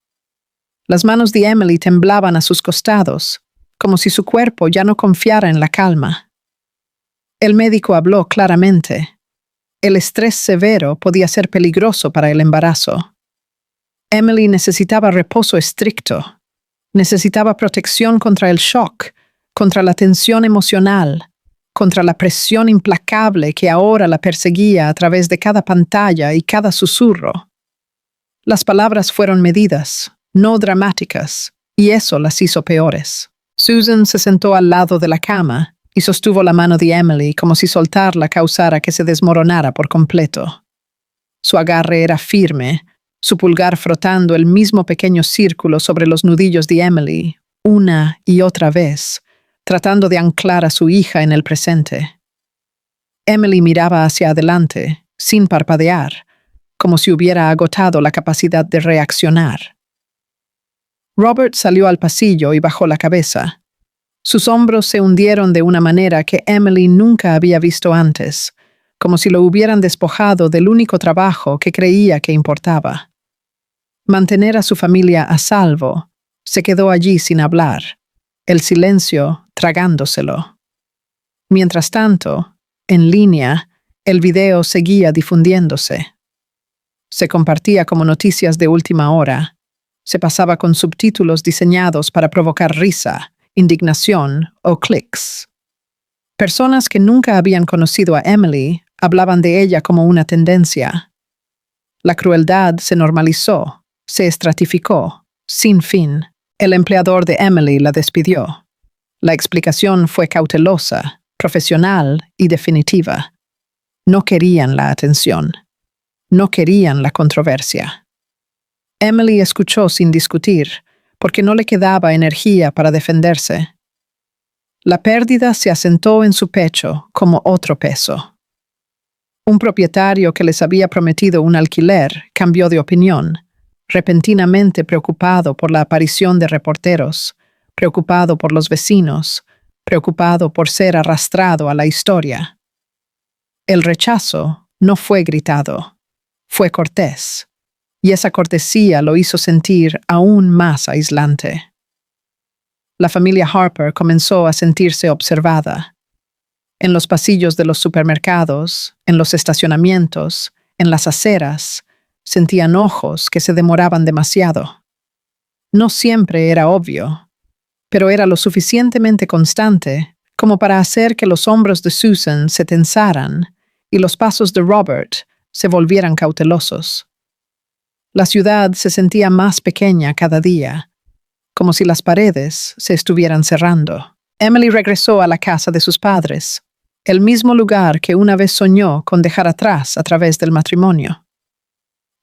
[SPEAKER 1] Las manos de Emily temblaban a sus costados, como si su cuerpo ya no confiara en la calma. El médico habló claramente. El estrés severo podía ser peligroso para el embarazo. Emily necesitaba reposo estricto. Necesitaba protección contra el shock, contra la tensión emocional, contra la presión implacable que ahora la perseguía a través de cada pantalla y cada susurro. Las palabras fueron medidas, no dramáticas, y eso las hizo peores. Susan se sentó al lado de la cama y sostuvo la mano de Emily como si soltarla causara que se desmoronara por completo. Su agarre era firme, su pulgar frotando el mismo pequeño círculo sobre los nudillos de Emily, una y otra vez, tratando de anclar a su hija en el presente. Emily miraba hacia adelante, sin parpadear, como si hubiera agotado la capacidad de reaccionar. Robert salió al pasillo y bajó la cabeza. Sus hombros se hundieron de una manera que Emily nunca había visto antes, como si lo hubieran despojado del único trabajo que creía que importaba. Mantener a su familia a salvo, se quedó allí sin hablar, el silencio tragándoselo. Mientras tanto, en línea, el video seguía difundiéndose. Se compartía como noticias de última hora. Se pasaba con subtítulos diseñados para provocar risa, indignación o clics. Personas que nunca habían conocido a Emily hablaban de ella como una tendencia. La crueldad se normalizó, se estratificó, sin fin. El empleador de Emily la despidió. La explicación fue cautelosa, profesional y definitiva. No querían la atención. No querían la controversia. Emily escuchó sin discutir, porque no le quedaba energía para defenderse. La pérdida se asentó en su pecho como otro peso. Un propietario que les había prometido un alquiler cambió de opinión, repentinamente preocupado por la aparición de reporteros, preocupado por los vecinos, preocupado por ser arrastrado a la historia. El rechazo no fue gritado, fue cortés, y esa cortesía lo hizo sentir aún más aislante. La familia Harper comenzó a sentirse observada. En los pasillos de los supermercados, en los estacionamientos, en las aceras, sentían ojos que se demoraban demasiado. No siempre era obvio, pero era lo suficientemente constante como para hacer que los hombros de Susan se tensaran y los pasos de Robert se volvieran cautelosos. La ciudad se sentía más pequeña cada día, como si las paredes se estuvieran cerrando. Emily regresó a la casa de sus padres, el mismo lugar que una vez soñó con dejar atrás a través del matrimonio.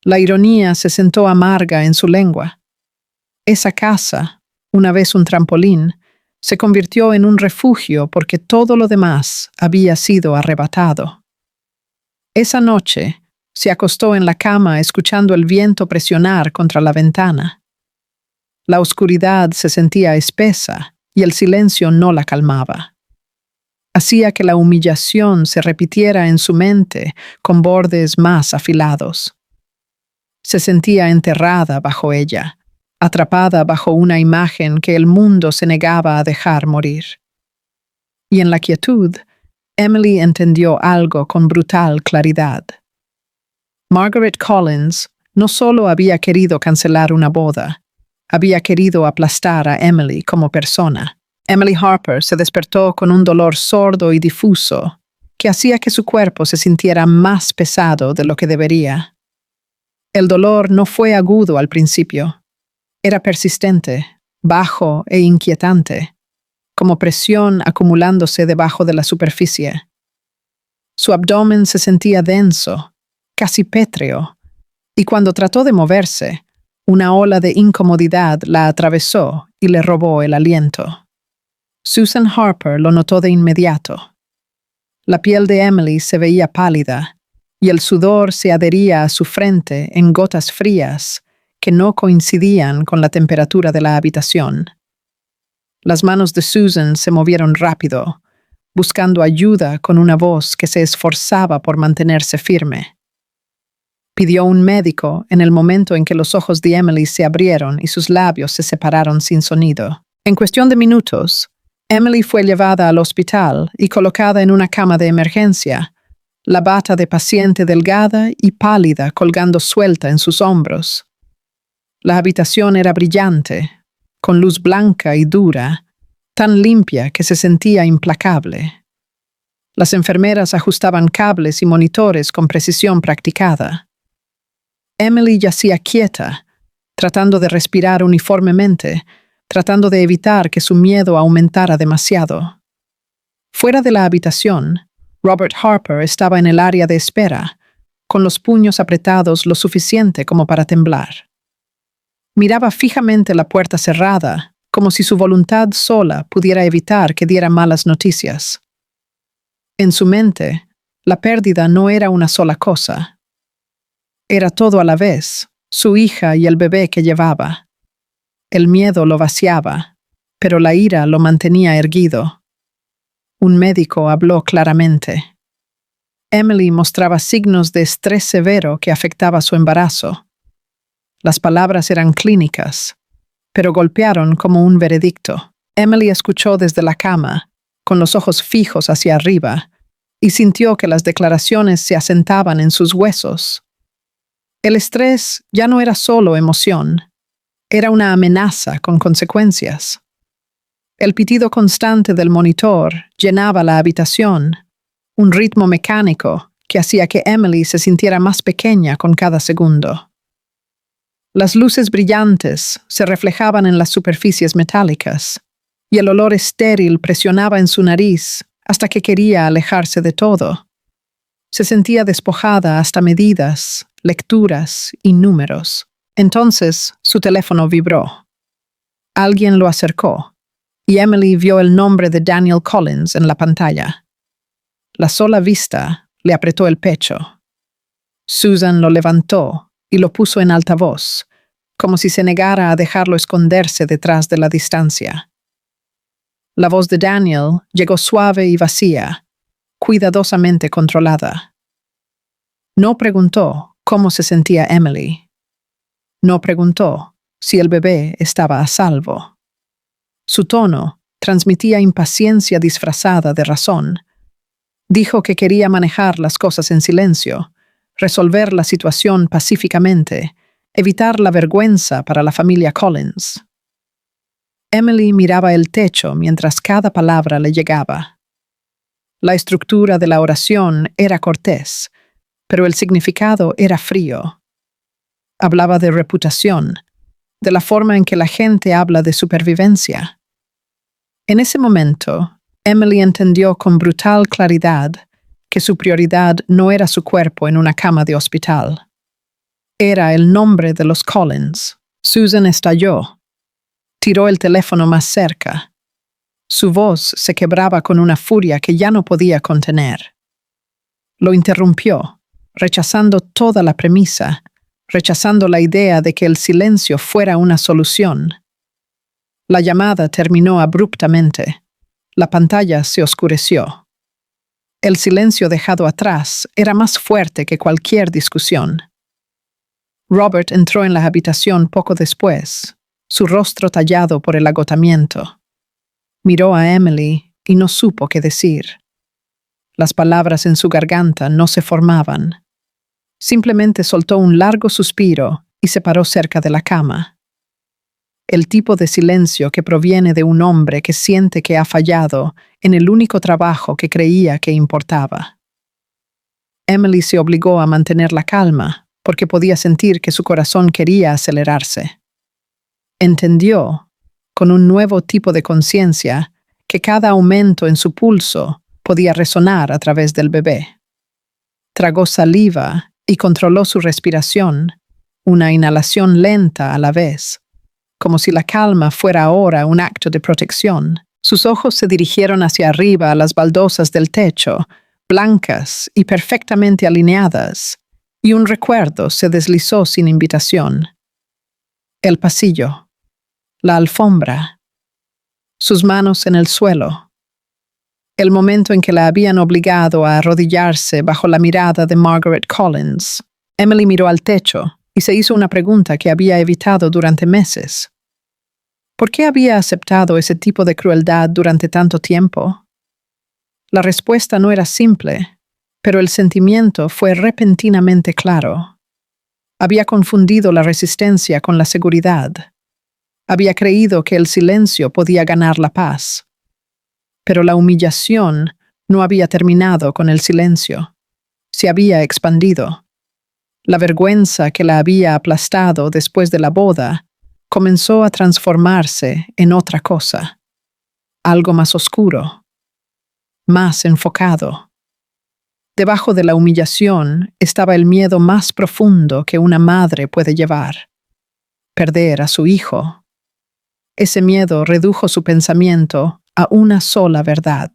[SPEAKER 1] La ironía se sentó amarga en su lengua. Esa casa, una vez un trampolín, se convirtió en un refugio porque todo lo demás había sido arrebatado. Esa noche, se acostó en la cama escuchando el viento presionar contra la ventana. La oscuridad se sentía espesa y el silencio no la calmaba. Hacía que la humillación se repitiera en su mente con bordes más afilados. Se sentía enterrada bajo ella, atrapada bajo una imagen que el mundo se negaba a dejar morir. Y en la quietud, Emily entendió algo con brutal claridad. Margaret Collins no solo había querido cancelar una boda, había querido aplastar a Emily como persona. Emily Harper se despertó con un dolor sordo y difuso que hacía que su cuerpo se sintiera más pesado de lo que debería. El dolor no fue agudo al principio. Era persistente, bajo e inquietante, como presión acumulándose debajo de la superficie. Su abdomen se sentía denso, casi pétreo, y cuando trató de moverse, una ola de incomodidad la atravesó y le robó el aliento. Susan Harper lo notó de inmediato. La piel de Emily se veía pálida, y el sudor se adhería a su frente en gotas frías que no coincidían con la temperatura de la habitación. Las manos de Susan se movieron rápido, buscando ayuda con una voz que se esforzaba por mantenerse firme. Pidió un médico en el momento en que los ojos de Emily se abrieron y sus labios se separaron sin sonido. En cuestión de minutos, Emily fue llevada al hospital y colocada en una cama de emergencia, la bata de paciente delgada y pálida colgando suelta en sus hombros. La habitación era brillante, con luz blanca y dura, tan limpia que se sentía implacable. Las enfermeras ajustaban cables y monitores con precisión practicada. Emily yacía quieta, tratando de respirar uniformemente, tratando de evitar que su miedo aumentara demasiado. Fuera de la habitación, Robert Harper estaba en el área de espera, con los puños apretados lo suficiente como para temblar. Miraba fijamente la puerta cerrada, como si su voluntad sola pudiera evitar que diera malas noticias. En su mente, la pérdida no era una sola cosa. Era todo a la vez, su hija y el bebé que llevaba. El miedo lo vaciaba, pero la ira lo mantenía erguido. Un médico habló claramente. Emily mostraba signos de estrés severo que afectaba su embarazo. Las palabras eran clínicas, pero golpearon como un veredicto. Emily escuchó desde la cama, con los ojos fijos hacia arriba, y sintió que las declaraciones se asentaban en sus huesos. El estrés ya no era solo emoción, era una amenaza con consecuencias. El pitido constante del monitor llenaba la habitación, un ritmo mecánico que hacía que Emily se sintiera más pequeña con cada segundo. Las luces brillantes se reflejaban en las superficies metálicas, y el olor estéril presionaba en su nariz hasta que quería alejarse de todo. Se sentía despojada hasta medidas, lecturas y números. Entonces su teléfono vibró. Alguien lo acercó, y Emily vio el nombre de Daniel Collins en la pantalla. La sola vista le apretó el pecho. Susan lo levantó y lo puso en altavoz, como si se negara a dejarlo esconderse detrás de la distancia. La voz de Daniel llegó suave y vacía, cuidadosamente controlada. No preguntó cómo se sentía Emily. No preguntó si el bebé estaba a salvo. Su tono transmitía impaciencia disfrazada de razón. Dijo que quería manejar las cosas en silencio, resolver la situación pacíficamente, evitar la vergüenza para la familia Collins. Emily miraba el techo mientras cada palabra le llegaba. La estructura de la oración era cortés, pero el significado era frío. Hablaba de reputación, de la forma en que la gente habla de supervivencia. En ese momento, Emily entendió con brutal claridad que su prioridad no era su cuerpo en una cama de hospital. Era el nombre de los Collins. Susan estalló. Tiró el teléfono más cerca. Su voz se quebraba con una furia que ya no podía contener. Lo interrumpió, rechazando toda la premisa, rechazando la idea de que el silencio fuera una solución. La llamada terminó abruptamente. La pantalla se oscureció. El silencio dejado atrás era más fuerte que cualquier discusión. Robert entró en la habitación poco después, su rostro tallado por el agotamiento. Miró a Emily y no supo qué decir. Las palabras en su garganta no se formaban. Simplemente soltó un largo suspiro y se paró cerca de la cama. El tipo de silencio que proviene de un hombre que siente que ha fallado en el único trabajo que creía que importaba. Emily se obligó a mantener la calma porque podía sentir que su corazón quería acelerarse. Entendió, con un nuevo tipo de conciencia, que cada aumento en su pulso podía resonar a través del bebé. Tragó saliva y controló su respiración, una inhalación lenta a la vez, como si la calma fuera ahora un acto de protección. Sus ojos se dirigieron hacia arriba a las baldosas del techo, blancas y perfectamente alineadas, y un recuerdo se deslizó sin invitación. El pasillo, la alfombra, sus manos en el suelo. El momento en que la habían obligado a arrodillarse bajo la mirada de Margaret Collins. Emily miró al techo y se hizo una pregunta que había evitado durante meses. ¿Por qué había aceptado ese tipo de crueldad durante tanto tiempo? La respuesta no era simple, pero el sentimiento fue repentinamente claro. Había confundido la resistencia con la seguridad. Había creído que el silencio podía ganar la paz. Pero la humillación no había terminado con el silencio. Se había expandido. La vergüenza que la había aplastado después de la boda comenzó a transformarse en otra cosa. Algo más oscuro, más enfocado. Debajo de la humillación estaba el miedo más profundo que una madre puede llevar: perder a su hijo. Ese miedo redujo su pensamiento a una sola verdad.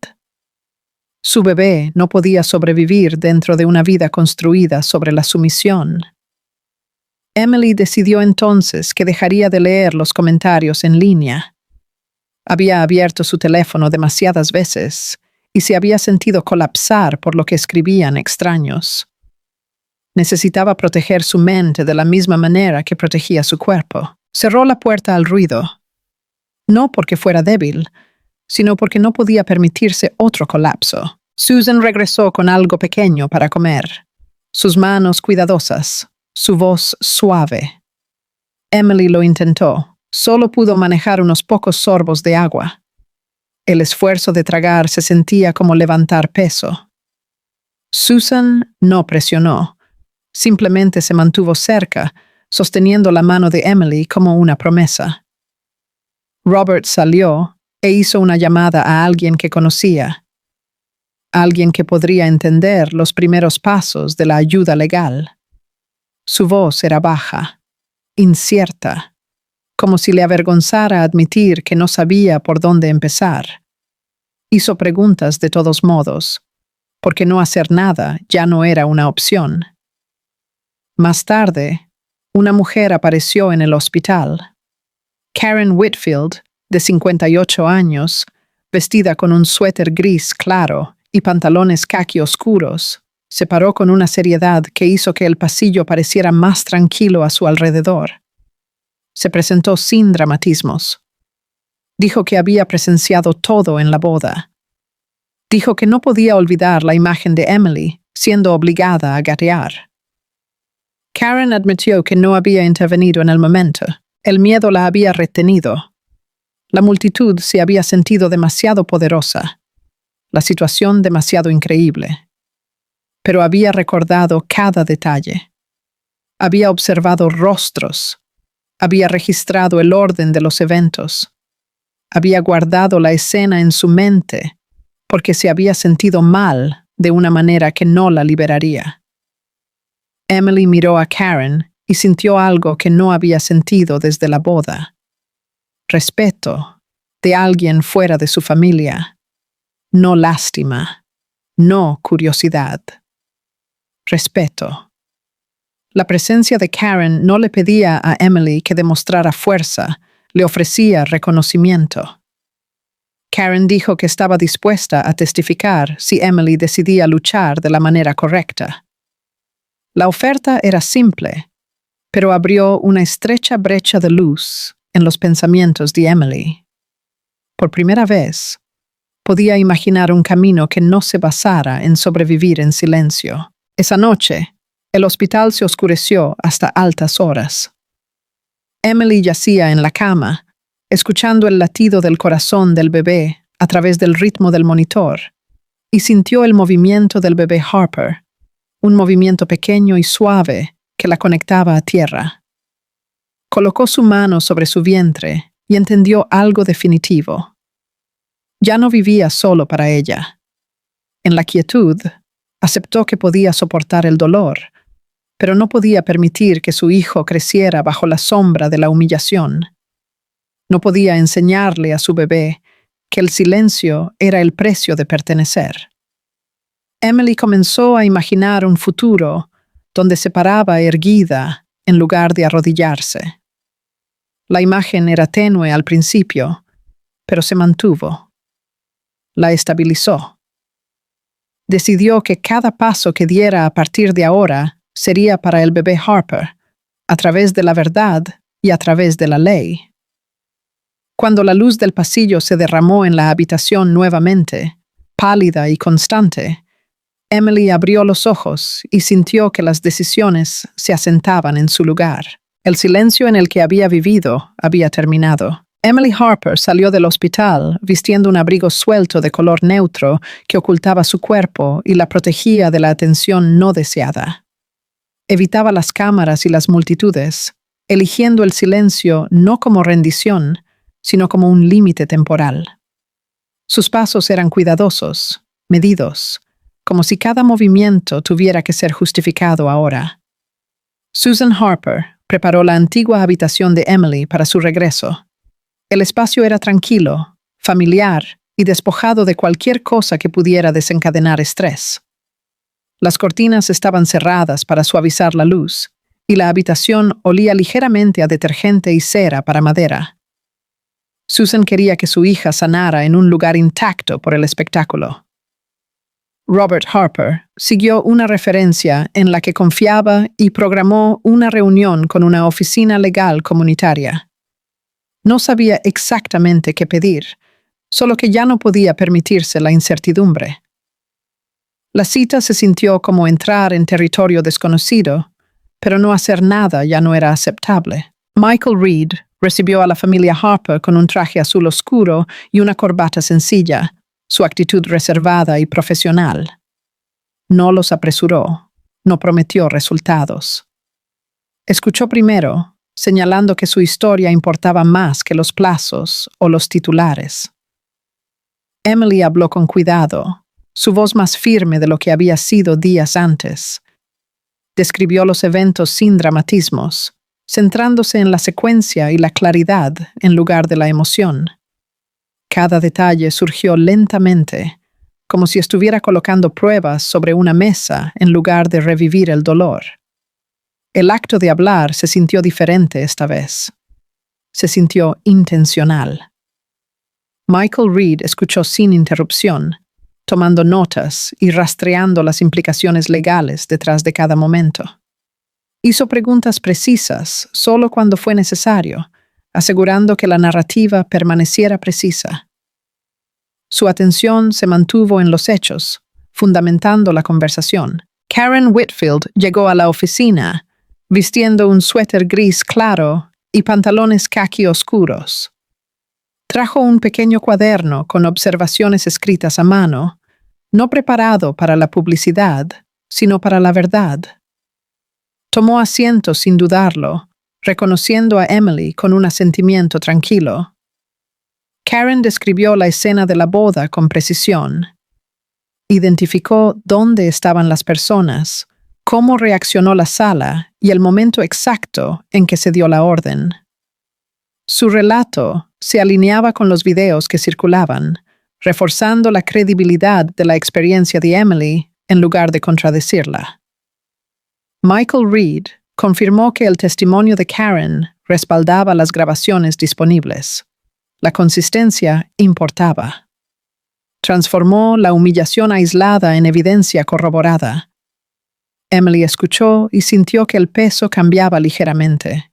[SPEAKER 1] Su bebé no podía sobrevivir dentro de una vida construida sobre la sumisión. Emily decidió entonces que dejaría de leer los comentarios en línea. Había abierto su teléfono demasiadas veces y se había sentido colapsar por lo que escribían extraños. Necesitaba proteger su mente de la misma manera que protegía su cuerpo. Cerró la puerta al ruido. No porque fuera débil, sino porque no podía permitirse otro colapso. Susan regresó con algo pequeño para comer. Sus manos cuidadosas, su voz suave. Emily lo intentó. Solo pudo manejar unos pocos sorbos de agua. El esfuerzo de tragar se sentía como levantar peso. Susan no presionó. Simplemente se mantuvo cerca, sosteniendo la mano de Emily como una promesa. Robert salió e hizo una llamada a alguien que conocía. Alguien que podría entender los primeros pasos de la ayuda legal. Su voz era baja, incierta, como si le avergonzara admitir que no sabía por dónde empezar. Hizo preguntas de todos modos, porque no hacer nada ya no era una opción. Más tarde, una mujer apareció en el hospital. Karen Whitfield, de 58 años, vestida con un suéter gris claro y pantalones caqui oscuros, se paró con una seriedad que hizo que el pasillo pareciera más tranquilo a su alrededor. Se presentó sin dramatismos. Dijo que había presenciado todo en la boda. Dijo que no podía olvidar la imagen de Emily siendo obligada a gatear. Karen admitió que no había intervenido en el momento. El miedo la había retenido. La multitud se había sentido demasiado poderosa. La situación demasiado increíble. Pero había recordado cada detalle. Había observado rostros. Había registrado el orden de los eventos. Había guardado la escena en su mente porque se había sentido mal de una manera que no la liberaría. Emily miró a Karen y sintió algo que no había sentido desde la boda. Respeto de alguien fuera de su familia. No lástima, no curiosidad. Respeto. La presencia de Karen no le pedía a Emily que demostrara fuerza, le ofrecía reconocimiento. Karen dijo que estaba dispuesta a testificar si Emily decidía luchar de la manera correcta. La oferta era simple, pero abrió una estrecha brecha de luz en los pensamientos de Emily. Por primera vez, podía imaginar un camino que no se basara en sobrevivir en silencio. Esa noche, el hospital se oscureció hasta altas horas. Emily yacía en la cama, escuchando el latido del corazón del bebé a través del ritmo del monitor, y sintió el movimiento del bebé Harper, un movimiento pequeño y suave que la conectaba a tierra. Colocó su mano sobre su vientre y entendió algo definitivo. Ya no vivía solo para ella. En la quietud, aceptó que podía soportar el dolor, pero no podía permitir que su hijo creciera bajo la sombra de la humillación. No podía enseñarle a su bebé que el silencio era el precio de pertenecer. Emily comenzó a imaginar un futuro donde se paraba erguida en lugar de arrodillarse. La imagen era tenue al principio, pero se mantuvo. La estabilizó. Decidió que cada paso que diera a partir de ahora sería para el bebé Harper, a través de la verdad y a través de la ley. Cuando la luz del pasillo se derramó en la habitación nuevamente, pálida y constante, Emily abrió los ojos y sintió que las decisiones se asentaban en su lugar. El silencio en el que había vivido había terminado. Emily Harper salió del hospital vistiendo un abrigo suelto de color neutro que ocultaba su cuerpo y la protegía de la atención no deseada. Evitaba las cámaras y las multitudes, eligiendo el silencio no como rendición, sino como un límite temporal. Sus pasos eran cuidadosos, medidos, como si cada movimiento tuviera que ser justificado ahora. Susan Harper preparó la antigua habitación de Emily para su regreso. El espacio era tranquilo, familiar y despojado de cualquier cosa que pudiera desencadenar estrés. Las cortinas estaban cerradas para suavizar la luz, y la habitación olía ligeramente a detergente y cera para madera. Susan quería que su hija sanara en un lugar intacto por el espectáculo. Robert Harper siguió una referencia en la que confiaba y programó una reunión con una oficina legal comunitaria. No sabía exactamente qué pedir, solo que ya no podía permitirse la incertidumbre. La cita se sintió como entrar en territorio desconocido, pero no hacer nada ya no era aceptable. Michael Reed recibió a la familia Harper con un traje azul oscuro y una corbata sencilla, su actitud reservada y profesional. No los apresuró, no prometió resultados. Escuchó primero, señalando que su historia importaba más que los plazos o los titulares. Emily habló con cuidado, su voz más firme de lo que había sido días antes. Describió los eventos sin dramatismos, centrándose en la secuencia y la claridad en lugar de la emoción. Cada detalle surgió lentamente, como si estuviera colocando pruebas sobre una mesa en lugar de revivir el dolor. El acto de hablar se sintió diferente esta vez. Se sintió intencional. Michael Reed escuchó sin interrupción, tomando notas y rastreando las implicaciones legales detrás de cada momento. Hizo preguntas precisas solo cuando fue necesario, asegurando que la narrativa permaneciera precisa. Su atención se mantuvo en los hechos, fundamentando la conversación. Karen Whitfield llegó a la oficina, vistiendo un suéter gris claro y pantalones caqui oscuros. Trajo un pequeño cuaderno con observaciones escritas a mano, no preparado para la publicidad, sino para la verdad. Tomó asiento sin dudarlo, reconociendo a Emily con un asentimiento tranquilo. Karen describió la escena de la boda con precisión. Identificó dónde estaban las personas, cómo reaccionó la sala y el momento exacto en que se dio la orden. Su relato se alineaba con los videos que circulaban, reforzando la credibilidad de la experiencia de Emily en lugar de contradecirla. Michael Reed confirmó que el testimonio de Karen respaldaba las grabaciones disponibles. La consistencia importaba. Transformó la humillación aislada en evidencia corroborada. Emily escuchó y sintió que el peso cambiaba ligeramente.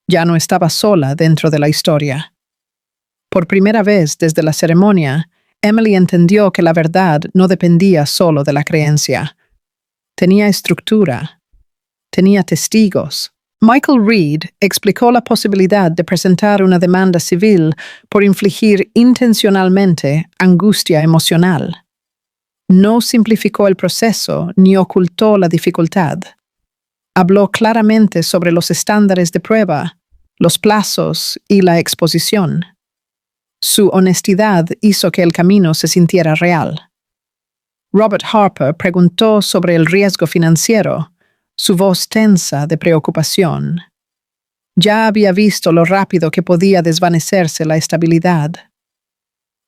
[SPEAKER 1] Ya no estaba sola dentro de la historia. Por primera vez desde la ceremonia, Emily entendió que la verdad no dependía solo de la creencia. Tenía estructura. Tenía testigos. Michael Reed explicó la posibilidad de presentar una demanda civil por infligir intencionalmente angustia emocional. No simplificó el proceso ni ocultó la dificultad. Habló claramente sobre los estándares de prueba, los plazos y la exposición. Su honestidad hizo que el camino se sintiera real. Robert Harper preguntó sobre el riesgo financiero, su voz tensa de preocupación. Ya había visto lo rápido que podía desvanecerse la estabilidad.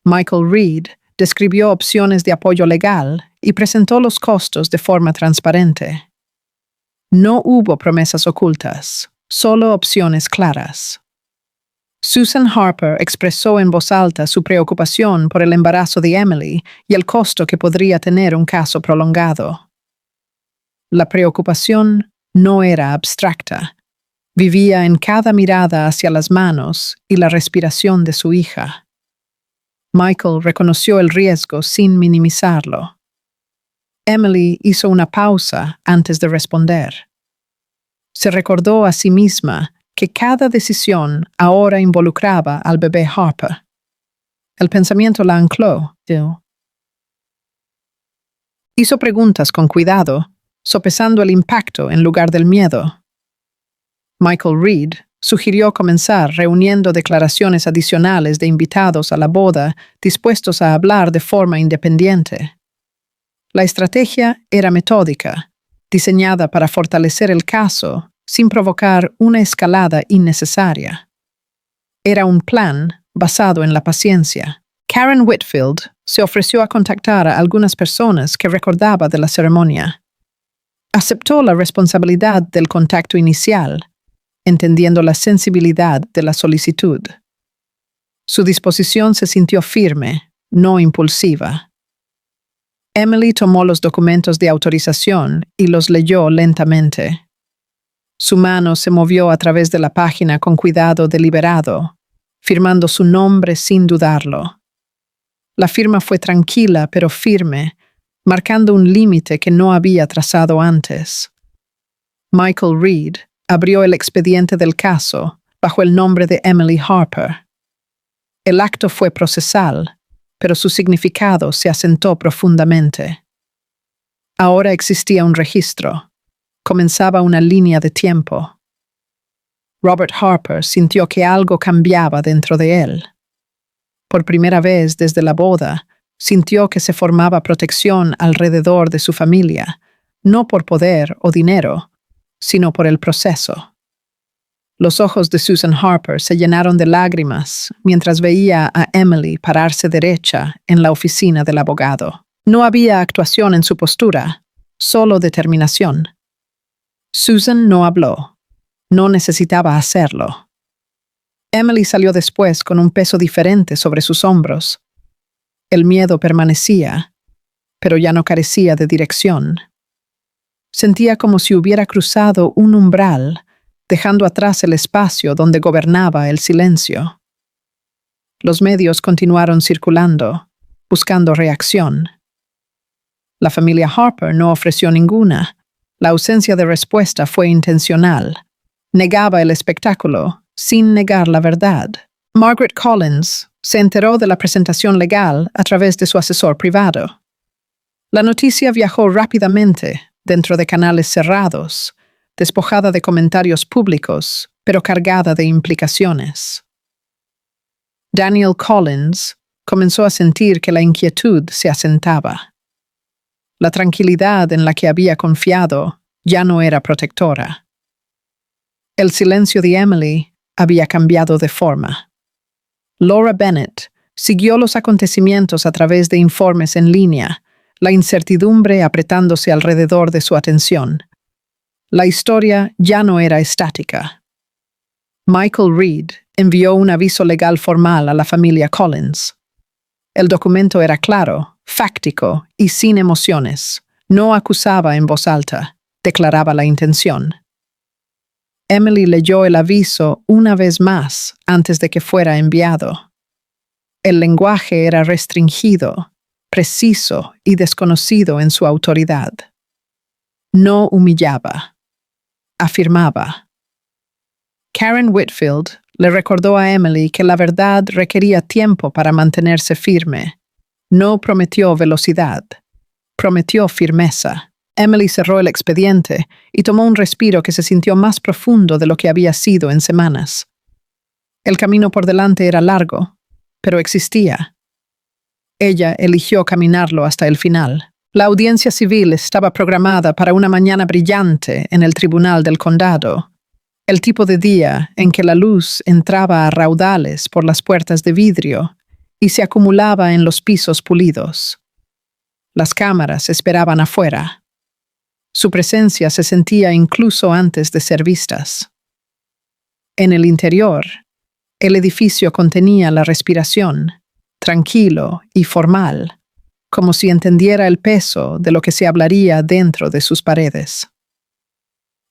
[SPEAKER 1] Michael Reed describió opciones de apoyo legal y presentó los costos de forma transparente. No hubo promesas ocultas, solo opciones claras. Susan Harper expresó en voz alta su preocupación por el embarazo de Emily y el costo que podría tener un caso prolongado. La preocupación no era abstracta. Vivía en cada mirada hacia las manos y la respiración de su hija. Michael reconoció el riesgo sin minimizarlo. Emily hizo una pausa antes de responder. Se recordó a sí misma que cada decisión ahora involucraba al bebé Harper. El pensamiento la ancló. Hizo preguntas con cuidado, sopesando el impacto en lugar del miedo. Michael Reed sugirió comenzar reuniendo declaraciones adicionales de invitados a la boda dispuestos a hablar de forma independiente. La estrategia era metódica, diseñada para fortalecer el caso sin provocar una escalada innecesaria. Era un plan basado en la paciencia. Karen Whitfield se ofreció a contactar a algunas personas que recordaba de la ceremonia. Aceptó la responsabilidad del contacto inicial, entendiendo la sensibilidad de la solicitud. Su disposición se sintió firme, no impulsiva. Emily tomó los documentos de autorización y los leyó lentamente. Su mano se movió a través de la página con cuidado deliberado, firmando su nombre sin dudarlo. La firma fue tranquila pero firme, marcando un límite que no había trazado antes. Michael Reed abrió el expediente del caso bajo el nombre de Emily Harper. El acto fue procesal, pero su significado se asentó profundamente. Ahora existía un registro. Comenzaba una línea de tiempo. Robert Harper sintió que algo cambiaba dentro de él. Por primera vez desde la boda, sintió que se formaba protección alrededor de su familia, no por poder o dinero, sino por el proceso. Los ojos de Susan Harper se llenaron de lágrimas mientras veía a Emily pararse derecha en la oficina del abogado. No había actuación en su postura, solo determinación. Susan no habló. No necesitaba hacerlo. Emily salió después con un peso diferente sobre sus hombros. El miedo permanecía, pero ya no carecía de dirección. Sentía como si hubiera cruzado un umbral, dejando atrás el espacio donde gobernaba el silencio. Los medios continuaron circulando, buscando reacción. La familia Harper no ofreció ninguna. La ausencia de respuesta fue intencional. Negaba el espectáculo, sin negar la verdad. Margaret Collins se enteró de la presentación legal a través de su asesor privado. La noticia viajó rápidamente dentro de canales cerrados, despojada de comentarios públicos, pero cargada de implicaciones. Daniel Collins comenzó a sentir que la inquietud se asentaba. La tranquilidad en la que había confiado ya no era protectora. El silencio de Emily había cambiado de forma. Laura Bennett siguió los acontecimientos a través de informes en línea, la incertidumbre apretándose alrededor de su atención. La historia ya no era estática. Michael Reed envió un aviso legal formal a la familia Collins. El documento era claro, fáctico y sin emociones. No acusaba en voz alta, declaraba la intención. Emily leyó el aviso una vez más antes de que fuera enviado. El lenguaje era restringido, preciso y desconocido en su autoridad. No humillaba, afirmaba. Karen Whitfield le recordó a Emily que la verdad requería tiempo para mantenerse firme. No prometió velocidad, prometió firmeza. Emily cerró el expediente y tomó un respiro que se sintió más profundo de lo que había sido en semanas. El camino por delante era largo, pero existía. Ella eligió caminarlo hasta el final. La audiencia civil estaba programada para una mañana brillante en el tribunal del condado, el tipo de día en que la luz entraba a raudales por las puertas de vidrio y se acumulaba en los pisos pulidos. Las cámaras esperaban afuera. Su presencia se sentía incluso antes de ser vistas. En el interior, El edificio contenía la respiración, tranquilo y formal, como si entendiera el peso de lo que se hablaría dentro de sus paredes.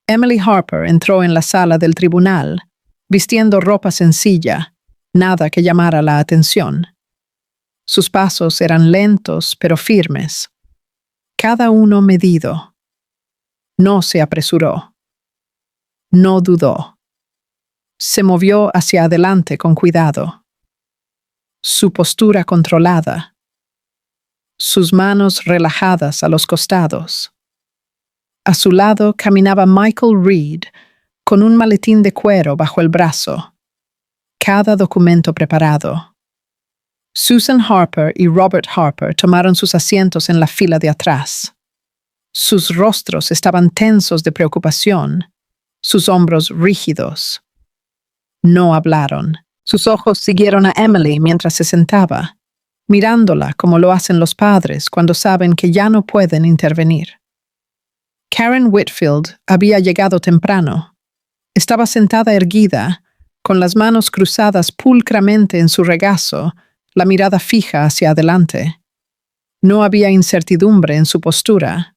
[SPEAKER 1] Emily Harper entró en la sala del tribunal, vistiendo ropa sencilla, nada que llamara la atención. Sus pasos eran lentos pero firmes, cada uno medido. No se apresuró. No dudó. Se movió hacia adelante con cuidado. Su postura controlada. Sus manos relajadas a los costados. A su lado caminaba Michael Reed, con un maletín de cuero bajo el brazo. Cada documento preparado. Susan Harper y Robert Harper tomaron sus asientos en la fila de atrás. Sus rostros estaban tensos de preocupación, sus hombros rígidos. No hablaron. Sus ojos siguieron a Emily mientras se sentaba, mirándola como lo hacen los padres cuando saben que ya no pueden intervenir. Karen Whitfield había llegado temprano. Estaba sentada erguida, con las manos cruzadas pulcramente en su regazo, la mirada fija hacia adelante. No había incertidumbre en su postura.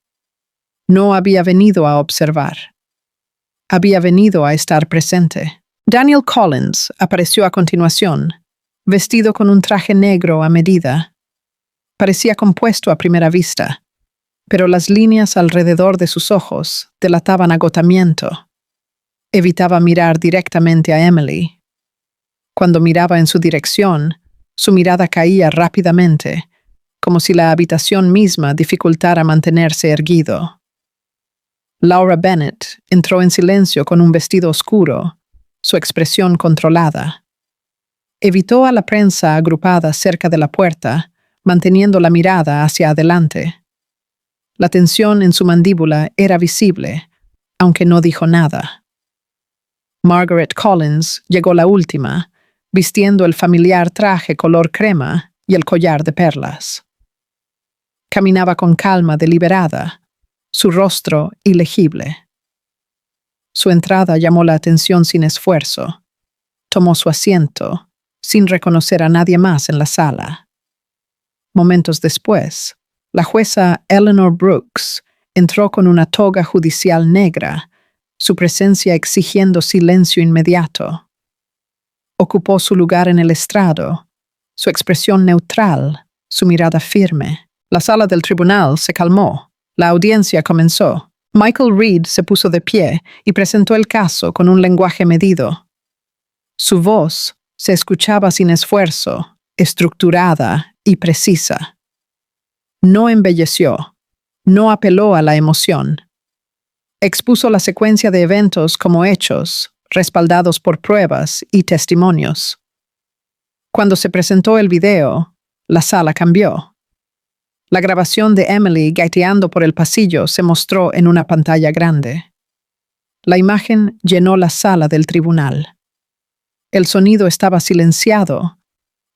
[SPEAKER 1] No había venido a observar. Había venido a estar presente. Daniel Collins apareció a continuación, vestido con un traje negro a medida. Parecía compuesto a primera vista, pero las líneas alrededor de sus ojos delataban agotamiento. Evitaba mirar directamente a Emily. Cuando miraba en su dirección, su mirada caía rápidamente, como si la habitación misma dificultara mantenerse erguido. Laura Bennett entró en silencio con un vestido oscuro, su expresión controlada. Evitó a la prensa agrupada cerca de la puerta, manteniendo la mirada hacia adelante. La tensión en su mandíbula era visible, aunque no dijo nada. Margaret Collins llegó la última, vistiendo el familiar traje color crema y el collar de perlas. Caminaba con calma deliberada, su rostro ilegible. Su entrada llamó la atención sin esfuerzo. Tomó su asiento, sin reconocer a nadie más en la sala. Momentos después, la jueza Eleanor Brooks entró con una toga judicial negra, su presencia exigiendo silencio inmediato. Ocupó su lugar en el estrado, su expresión neutral, su mirada firme. La sala del tribunal se calmó. La audiencia comenzó. Michael Reed se puso de pie y presentó el caso con un lenguaje medido. Su voz se escuchaba sin esfuerzo, estructurada y precisa. No embelleció, no apeló a la emoción. Expuso la secuencia de eventos como hechos, respaldados por pruebas y testimonios. Cuando se presentó el video, la sala cambió. La grabación de Emily gateando por el pasillo se mostró en una pantalla grande. La imagen llenó la sala del tribunal. El sonido estaba silenciado,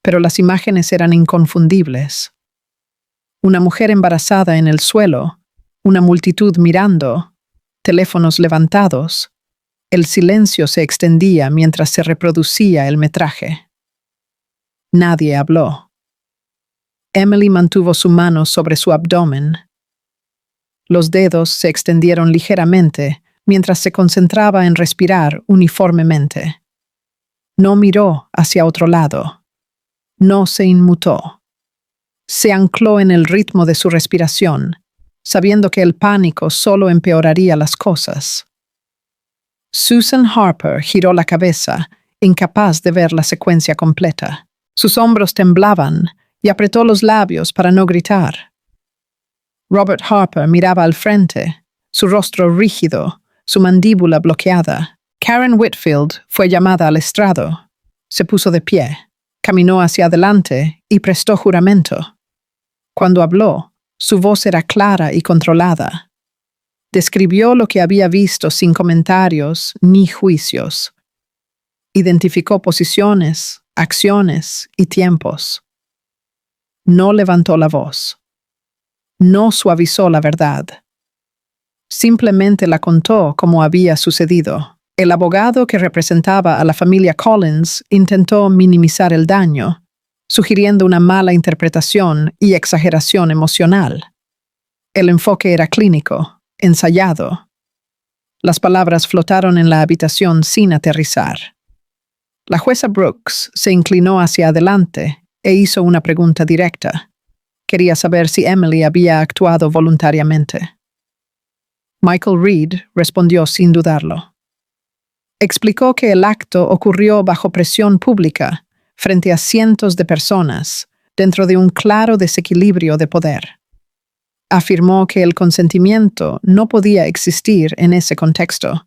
[SPEAKER 1] pero las imágenes eran inconfundibles. Una mujer embarazada en el suelo, una multitud mirando, teléfonos levantados. El silencio se extendía mientras se reproducía el metraje. Nadie habló. Emily mantuvo su mano sobre su abdomen. Los dedos se extendieron ligeramente mientras se concentraba en respirar uniformemente. No miró hacia otro lado. No se inmutó. Se ancló en el ritmo de su respiración, sabiendo que el pánico solo empeoraría las cosas. Susan Harper giró la cabeza, incapaz de ver la secuencia completa. Sus hombros temblaban y apretó los labios para no gritar. Robert Harper miraba al frente, su rostro rígido, su mandíbula bloqueada. Karen Whitfield fue llamada al estrado. Se puso de pie, caminó hacia adelante y prestó juramento. Cuando habló, su voz era clara y controlada. Describió lo que había visto sin comentarios ni juicios. Identificó posiciones, acciones y tiempos. No levantó la voz. No suavizó la verdad. Simplemente la contó como había sucedido. El abogado que representaba a la familia Collins intentó minimizar el daño, sugiriendo una mala interpretación y exageración emocional. El enfoque era clínico, ensayado. Las palabras flotaron en la habitación sin aterrizar. La jueza Brooks se inclinó hacia adelante e hizo una pregunta directa. Quería saber si Emily había actuado voluntariamente. Michael Reed respondió sin dudarlo. Explicó que el acto ocurrió bajo presión pública, frente a cientos de personas, dentro de un claro desequilibrio de poder. Afirmó que el consentimiento no podía existir en ese contexto.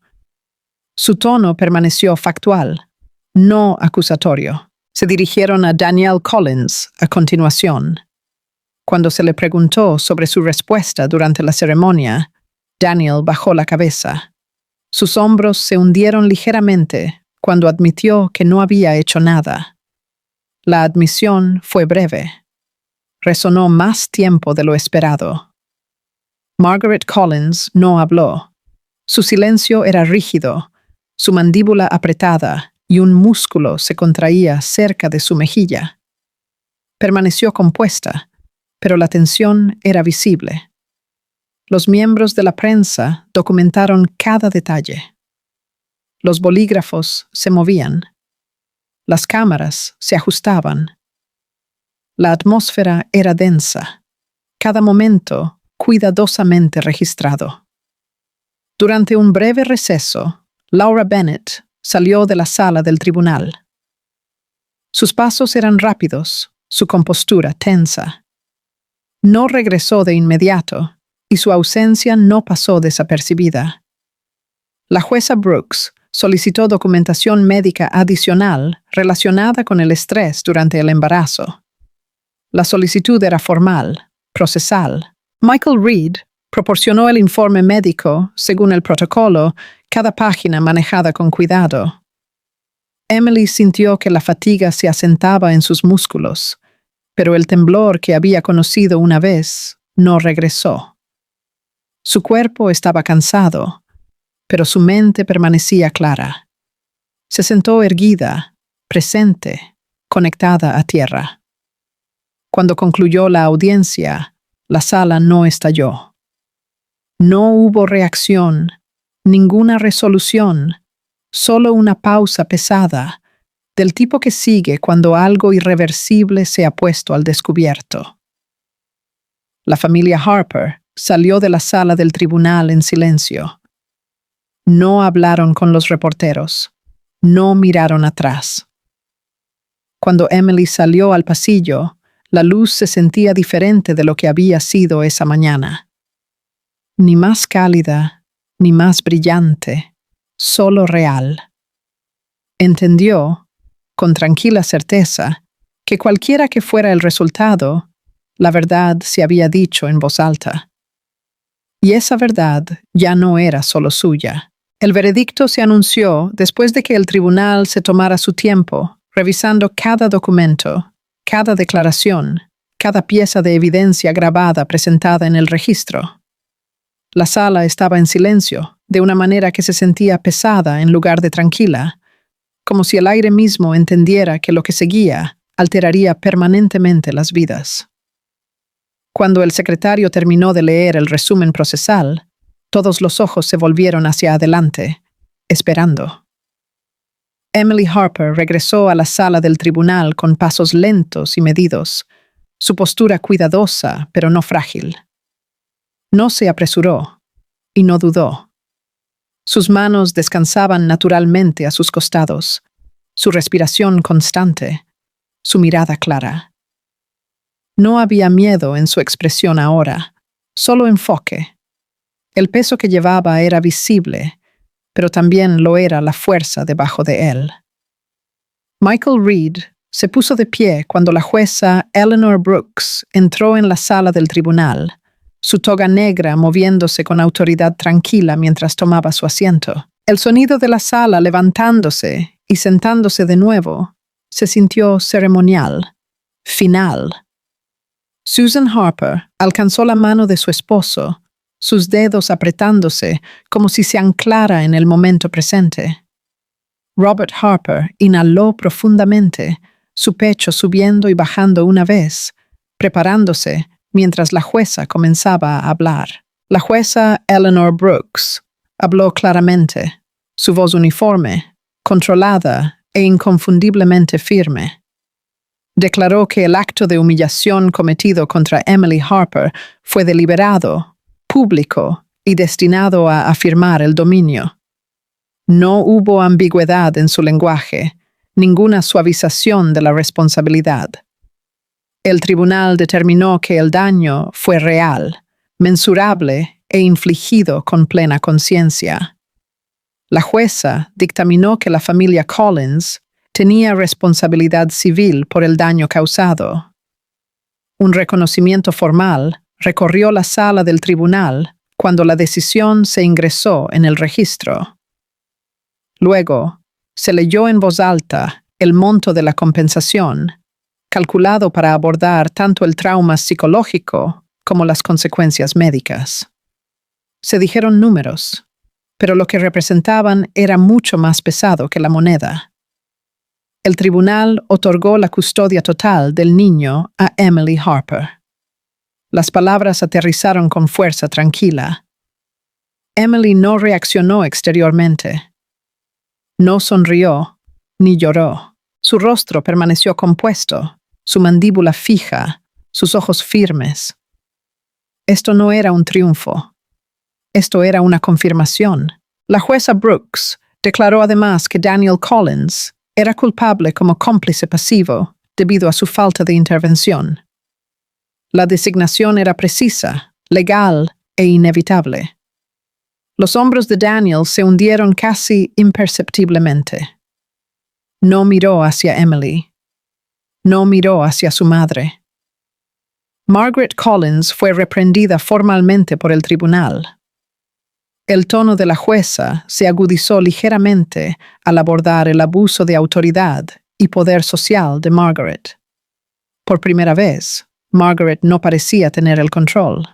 [SPEAKER 1] Su tono permaneció factual, no acusatorio. Se dirigieron a Danielle Collins a continuación. Cuando se le preguntó sobre su respuesta durante la ceremonia, Danielle bajó la cabeza. Sus hombros se hundieron ligeramente cuando admitió que no había hecho nada. La admisión fue breve. Resonó más tiempo de lo esperado. Margaret Collins no habló. Su silencio era rígido, su mandíbula apretada y un músculo se contraía cerca de su mejilla. Permaneció compuesta, pero la tensión era visible. Los miembros de la prensa documentaron cada detalle. Los bolígrafos se movían. Las cámaras se ajustaban. La atmósfera era densa, cada momento cuidadosamente registrado. Durante un breve receso, Laura Bennett salió de la sala del tribunal. Sus pasos eran rápidos, su compostura tensa. No regresó de inmediato, y su ausencia no pasó desapercibida. La jueza Brooks solicitó documentación médica adicional relacionada con el estrés durante el embarazo. La solicitud era formal, procesal. Michael Reed proporcionó el informe médico según el protocolo, cada página manejada con cuidado. Emily sintió que la fatiga se asentaba en sus músculos, pero el temblor que había conocido una vez no regresó. Su cuerpo estaba cansado, pero su mente permanecía clara. Se sentó erguida, presente, conectada a tierra. Cuando concluyó la audiencia, la sala no estalló. No hubo reacción, ninguna resolución, solo una pausa pesada, del tipo que sigue cuando algo irreversible se ha puesto al descubierto. La familia Harper salió de la sala del tribunal en silencio. No hablaron con los reporteros, no miraron atrás. Cuando Emily salió al pasillo, la luz se sentía diferente de lo que había sido esa mañana. Ni más cálida, ni más brillante, solo real. Entendió, con tranquila certeza, que cualquiera que fuera el resultado, la verdad se había dicho en voz alta. Y esa verdad ya no era solo suya. El veredicto se anunció después de que el tribunal se tomara su tiempo, revisando cada documento, cada declaración, cada pieza de evidencia grabada presentada en el registro. La sala estaba en silencio, de una manera que se sentía pesada en lugar de tranquila, como si el aire mismo entendiera que lo que seguía alteraría permanentemente las vidas. Cuando el secretario terminó de leer el resumen procesal, todos los ojos se volvieron hacia adelante, esperando. Emily Harper regresó a la sala del tribunal con pasos lentos y medidos, su postura cuidadosa pero no frágil. No se apresuró y no dudó. Sus manos descansaban naturalmente a sus costados, su respiración constante, su mirada clara. No había miedo en su expresión ahora, solo enfoque. El peso que llevaba era visible, pero también lo era la fuerza debajo de él. Michael Reed se puso de pie cuando la jueza Eleanor Brooks entró en la sala del tribunal, su toga negra moviéndose con autoridad tranquila mientras tomaba su asiento. El sonido de la sala levantándose y sentándose de nuevo se sintió ceremonial, final. Susan Harper alcanzó la mano de su esposo, sus dedos apretándose como si se anclara en el momento presente. Robert Harper inhaló profundamente, su pecho subiendo y bajando una vez, preparándose mientras la jueza comenzaba a hablar. La jueza Eleanor Brooks habló claramente, su voz uniforme, controlada e inconfundiblemente firme. Declaró que el acto de humillación cometido contra Emily Harper fue deliberado, público y destinado a afirmar el dominio. No hubo ambigüedad en su lenguaje, ninguna suavización de la responsabilidad. El tribunal determinó que el daño fue real, mensurable e infligido con plena conciencia. La jueza dictaminó que la familia Collins tenía responsabilidad civil por el daño causado. Un reconocimiento formal recorrió la sala del tribunal cuando la decisión se ingresó en el registro. Luego, se leyó en voz alta el monto de la compensación, calculado para abordar tanto el trauma psicológico como las consecuencias médicas. Se dijeron números, pero lo que representaban era mucho más pesado que la moneda. El tribunal otorgó la custodia total del niño a Emily Harper. Las palabras aterrizaron con fuerza tranquila. Emily no reaccionó exteriormente. No sonrió, ni lloró. Su rostro permaneció compuesto, su mandíbula fija, sus ojos firmes. Esto no era un triunfo. Esto era una confirmación. La jueza Brooks declaró además que Daniel Collins era culpable como cómplice pasivo debido a su falta de intervención. La designación era precisa, legal e inevitable. Los hombros de Daniel se hundieron casi imperceptiblemente. No miró hacia Emily. No miró hacia su madre. Margaret Collins fue reprendida formalmente por el tribunal. El tono de la jueza se agudizó ligeramente al abordar el abuso de autoridad y poder social de Margaret. Por primera vez, Margaret no parecía tener el control.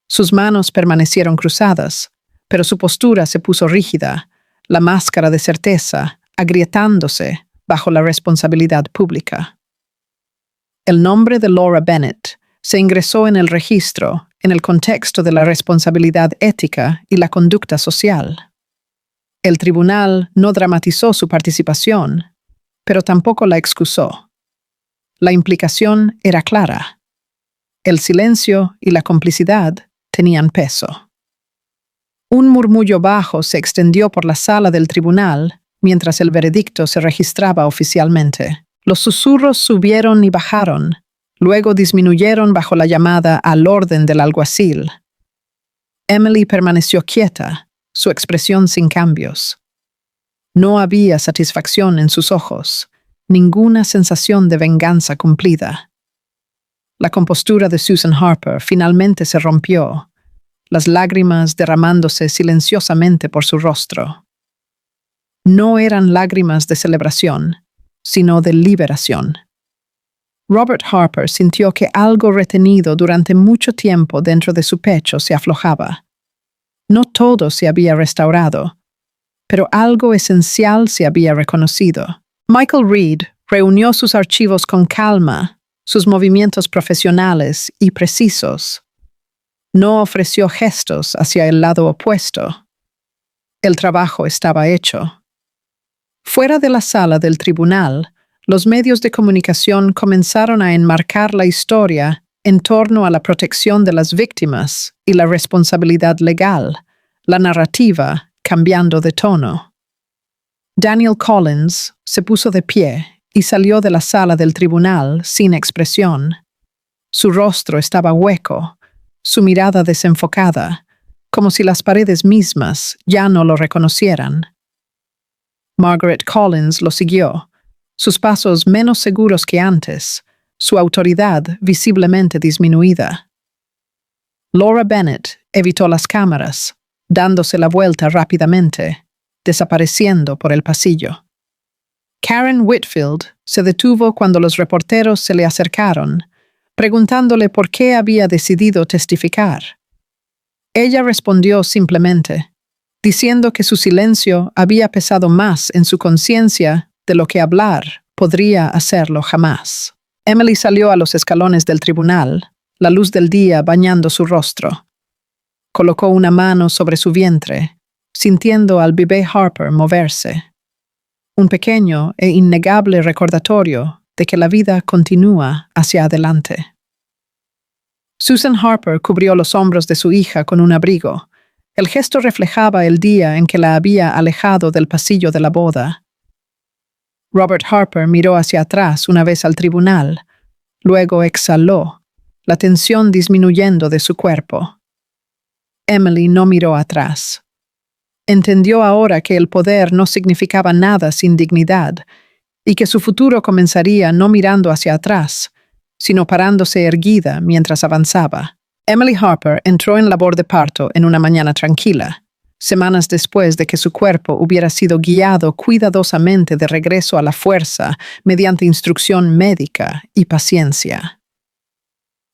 [SPEAKER 1] Sus manos permanecieron cruzadas, pero su postura se puso rígida, la máscara de certeza agrietándose bajo la responsabilidad pública. El nombre de Laura Bennett se ingresó en el registro en el contexto de la responsabilidad ética y la conducta social. El tribunal no dramatizó su participación, pero tampoco la excusó. La implicación era clara. El silencio y la complicidad tenían peso. Un murmullo bajo se extendió por la sala del tribunal mientras el veredicto se registraba oficialmente. Los susurros subieron y bajaron, luego disminuyeron bajo la llamada al orden del alguacil. Emily permaneció quieta, su expresión sin cambios. No había satisfacción en sus ojos, ninguna sensación de venganza cumplida. La compostura de Susan Harper finalmente se rompió, las lágrimas derramándose silenciosamente por su rostro. No eran lágrimas de celebración, sino de liberación. Robert Harper sintió que algo retenido durante mucho tiempo dentro de su pecho se aflojaba. No todo se había restaurado, pero algo esencial se había reconocido. Michael Reed reunió sus archivos con calma, sus movimientos profesionales y precisos. No ofreció gestos hacia el lado opuesto. El trabajo estaba hecho. Fuera de la sala del tribunal, los medios de comunicación comenzaron a enmarcar la historia en torno a la protección de las víctimas y la responsabilidad legal, la narrativa cambiando de tono. Daniel Collins se puso de pie y salió de la sala del tribunal sin expresión. Su rostro estaba hueco, su mirada desenfocada, como si las paredes mismas ya no lo reconocieran. Margaret Collins lo siguió, sus pasos menos seguros que antes, su autoridad visiblemente disminuida. Laura Bennett evitó las cámaras, dándose la vuelta rápidamente, desapareciendo por el pasillo. Karen Whitfield se detuvo cuando los reporteros se le acercaron, preguntándole por qué había decidido testificar. Ella respondió simplemente, diciendo que su silencio había pesado más en su conciencia de lo que hablar podría hacerlo jamás. Emily salió a los escalones del tribunal, la luz del día bañando su rostro. Colocó una mano sobre su vientre, sintiendo al bebé Harper moverse. Un pequeño e innegable recordatorio de que la vida continúa hacia adelante. Susan Harper cubrió los hombros de su hija con un abrigo. El gesto reflejaba el día en que la había alejado del pasillo de la boda. Robert Harper miró hacia atrás una vez al tribunal, luego exhaló, la tensión disminuyendo de su cuerpo. Emily no miró atrás. Entendió ahora que el poder no significaba nada sin dignidad y que su futuro comenzaría no mirando hacia atrás, sino parándose erguida mientras avanzaba. Emily Harper entró en labor de parto en una mañana tranquila, semanas después de que su cuerpo hubiera sido guiado cuidadosamente de regreso a la fuerza mediante instrucción médica y paciencia.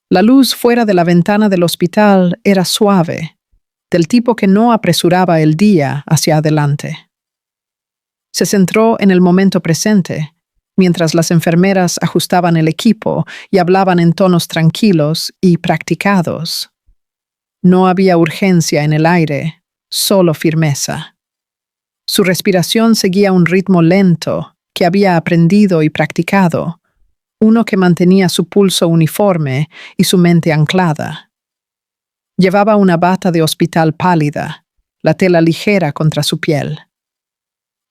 [SPEAKER 1] La luz fuera de la ventana del hospital era suave, del tipo que no apresuraba el día hacia adelante. Se centró en el momento presente, mientras las enfermeras ajustaban el equipo y hablaban en tonos tranquilos y practicados. No había urgencia en el aire, solo firmeza. Su respiración seguía un ritmo lento que había aprendido y practicado, uno que mantenía su pulso uniforme y su mente anclada. Llevaba una bata de hospital pálida, la tela ligera contra su piel.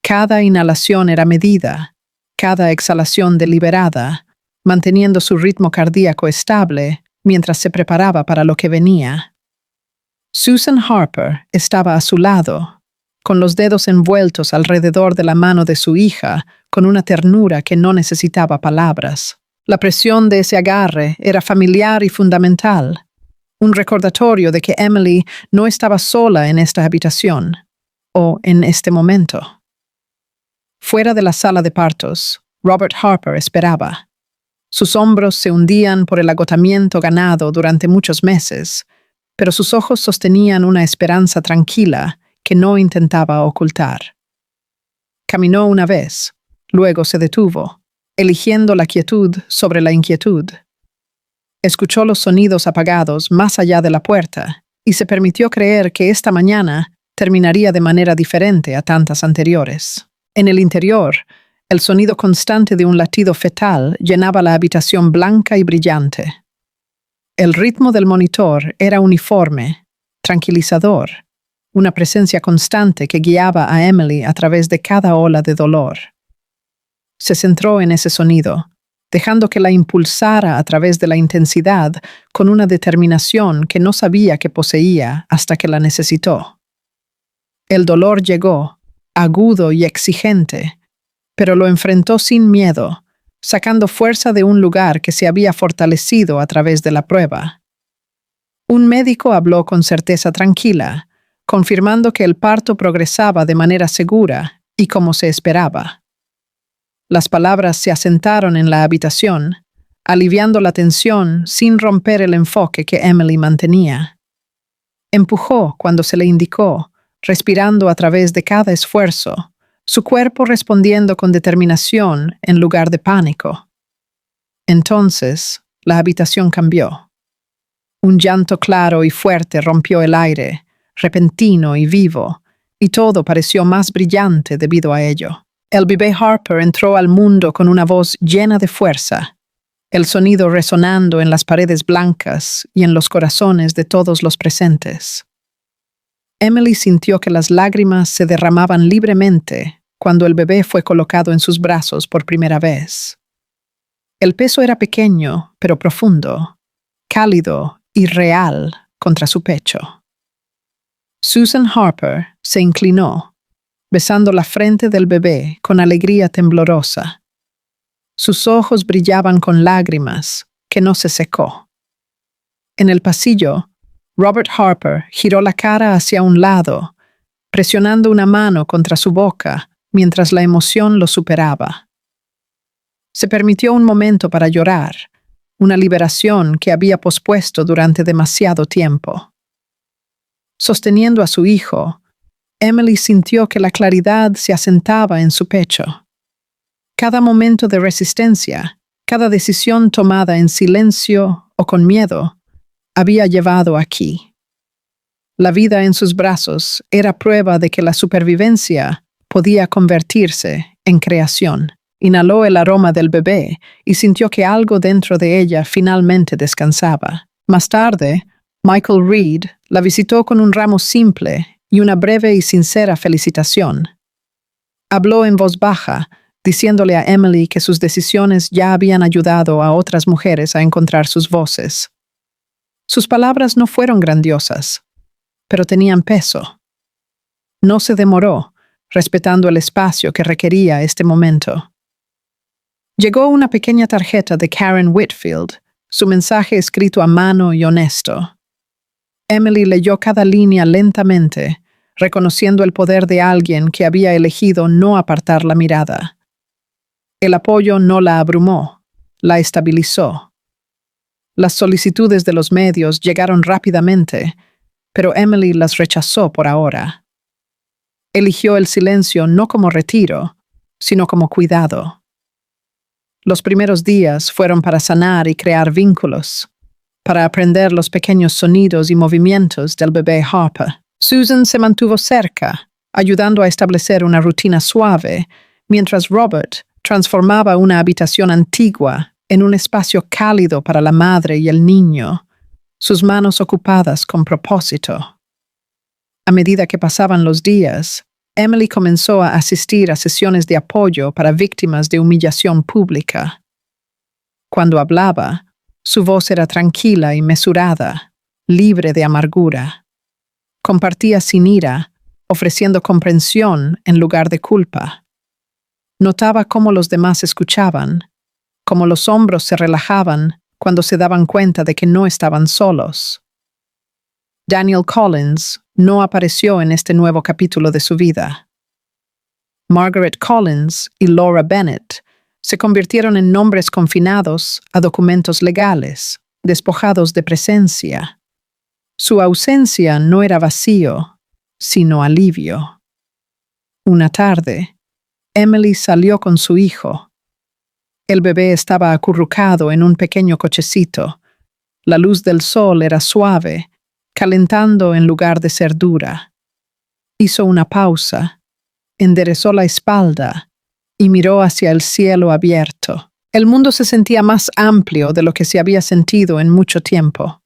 [SPEAKER 1] Cada inhalación era medida, cada exhalación deliberada, manteniendo su ritmo cardíaco estable mientras se preparaba para lo que venía. Susan Harper estaba a su lado, con los dedos envueltos alrededor de la mano de su hija, con una ternura que no necesitaba palabras. La presión de ese agarre era familiar y fundamental, un recordatorio de que Emily no estaba sola en esta habitación, o en este momento. Fuera de la sala de partos, Robert Harper esperaba. Sus hombros se hundían por el agotamiento ganado durante muchos meses, pero sus ojos sostenían una esperanza tranquila que no intentaba ocultar. Caminó una vez, luego se detuvo, eligiendo la quietud sobre la inquietud. Escuchó los sonidos apagados más allá de la puerta y se permitió creer que esta mañana terminaría de manera diferente a tantas anteriores. En el interior, el sonido constante de un latido fetal llenaba la habitación blanca y brillante. El ritmo del monitor era uniforme, tranquilizador, una presencia constante que guiaba a Emily a través de cada ola de dolor. Se centró en ese sonido, dejando que la impulsara a través de la intensidad con una determinación que no sabía que poseía hasta que la necesitó. El dolor llegó, agudo y exigente, pero lo enfrentó sin miedo, sacando fuerza de un lugar que se había fortalecido a través de la prueba. Un médico habló con certeza tranquila, confirmando que el parto progresaba de manera segura y como se esperaba. Las palabras se asentaron en la habitación, aliviando la tensión sin romper el enfoque que Emily mantenía. Empujó cuando se le indicó, respirando a través de cada esfuerzo, su cuerpo respondiendo con determinación en lugar de pánico. Entonces, la habitación cambió. Un llanto claro y fuerte rompió el aire, repentino y vivo, y todo pareció más brillante debido a ello. El bebé Harper entró al mundo con una voz llena de fuerza, el sonido resonando en las paredes blancas y en los corazones de todos los presentes. Emily sintió que las lágrimas se derramaban libremente cuando el bebé fue colocado en sus brazos por primera vez. El peso era pequeño, pero profundo, cálido y real contra su pecho. Susan Harper se inclinó, besando la frente del bebé con alegría temblorosa. Sus ojos brillaban con lágrimas, que no se secó. En el pasillo, Robert Harper giró la cara hacia un lado, presionando una mano contra su boca mientras la emoción lo superaba. Se permitió un momento para llorar, una liberación que había pospuesto durante demasiado tiempo. Sosteniendo a su hijo, Emily sintió que la claridad se asentaba en su pecho. Cada momento de resistencia, cada decisión tomada en silencio o con miedo, había llevado aquí. La vida en sus brazos era prueba de que la supervivencia podía convertirse en creación. Inhaló el aroma del bebé y sintió que algo dentro de ella finalmente descansaba. Más tarde, Michael Reed la visitó con un ramo simple y una breve y sincera felicitación. Habló en voz baja, diciéndole a Emily que sus decisiones ya habían ayudado a otras mujeres a encontrar sus voces. Sus palabras no fueron grandiosas, pero tenían peso. No se demoró, respetando el espacio que requería este momento. Llegó una pequeña tarjeta de Karen Whitfield, su mensaje escrito a mano y honesto. Emily leyó cada línea lentamente, reconociendo el poder de alguien que había elegido no apartar la mirada. El apoyo no la abrumó, la estabilizó. Las solicitudes de los medios llegaron rápidamente, pero Emily las rechazó por ahora. Eligió el silencio no como retiro, sino como cuidado. Los primeros días fueron para sanar y crear vínculos, para aprender los pequeños sonidos y movimientos del bebé Harper. Susan se mantuvo cerca, ayudando a establecer una rutina suave, mientras Robert transformaba una habitación antigua en un espacio cálido para la madre y el niño, sus manos ocupadas con propósito. A medida que pasaban los días, Emily comenzó a asistir a sesiones de apoyo para víctimas de humillación pública. Cuando hablaba, su voz era tranquila y mesurada, libre de amargura. Compartía sin ira, ofreciendo comprensión en lugar de culpa. Notaba cómo los demás escuchaban, cómo los hombros se relajaban cuando se daban cuenta de que no estaban solos. Daniel Collins no apareció en este nuevo capítulo de su vida. Margaret Collins y Laura Bennett se convirtieron en nombres confinados a documentos legales, despojados de presencia. Su ausencia no era vacío, sino alivio. Una tarde, Emily salió con su hijo. El bebé estaba acurrucado en un pequeño cochecito. La luz del sol era suave, calentando en lugar de ser dura. Hizo una pausa, enderezó la espalda y miró hacia el cielo abierto. El mundo se sentía más amplio de lo que se había sentido en mucho tiempo.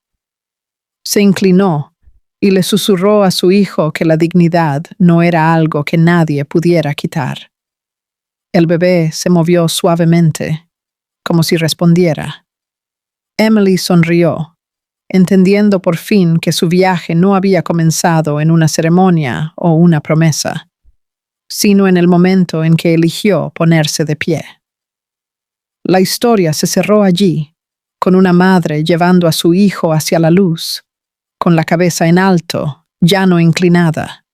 [SPEAKER 1] Se inclinó y le susurró a su hijo que la dignidad no era algo que nadie pudiera quitar. El bebé se movió suavemente, como si respondiera. Emily sonrió, entendiendo por fin que su viaje no había comenzado en una ceremonia o una promesa, sino en el momento en que eligió ponerse de pie. La historia se cerró allí, con una madre llevando a su hijo hacia la luz, con la cabeza en alto, ya no inclinada.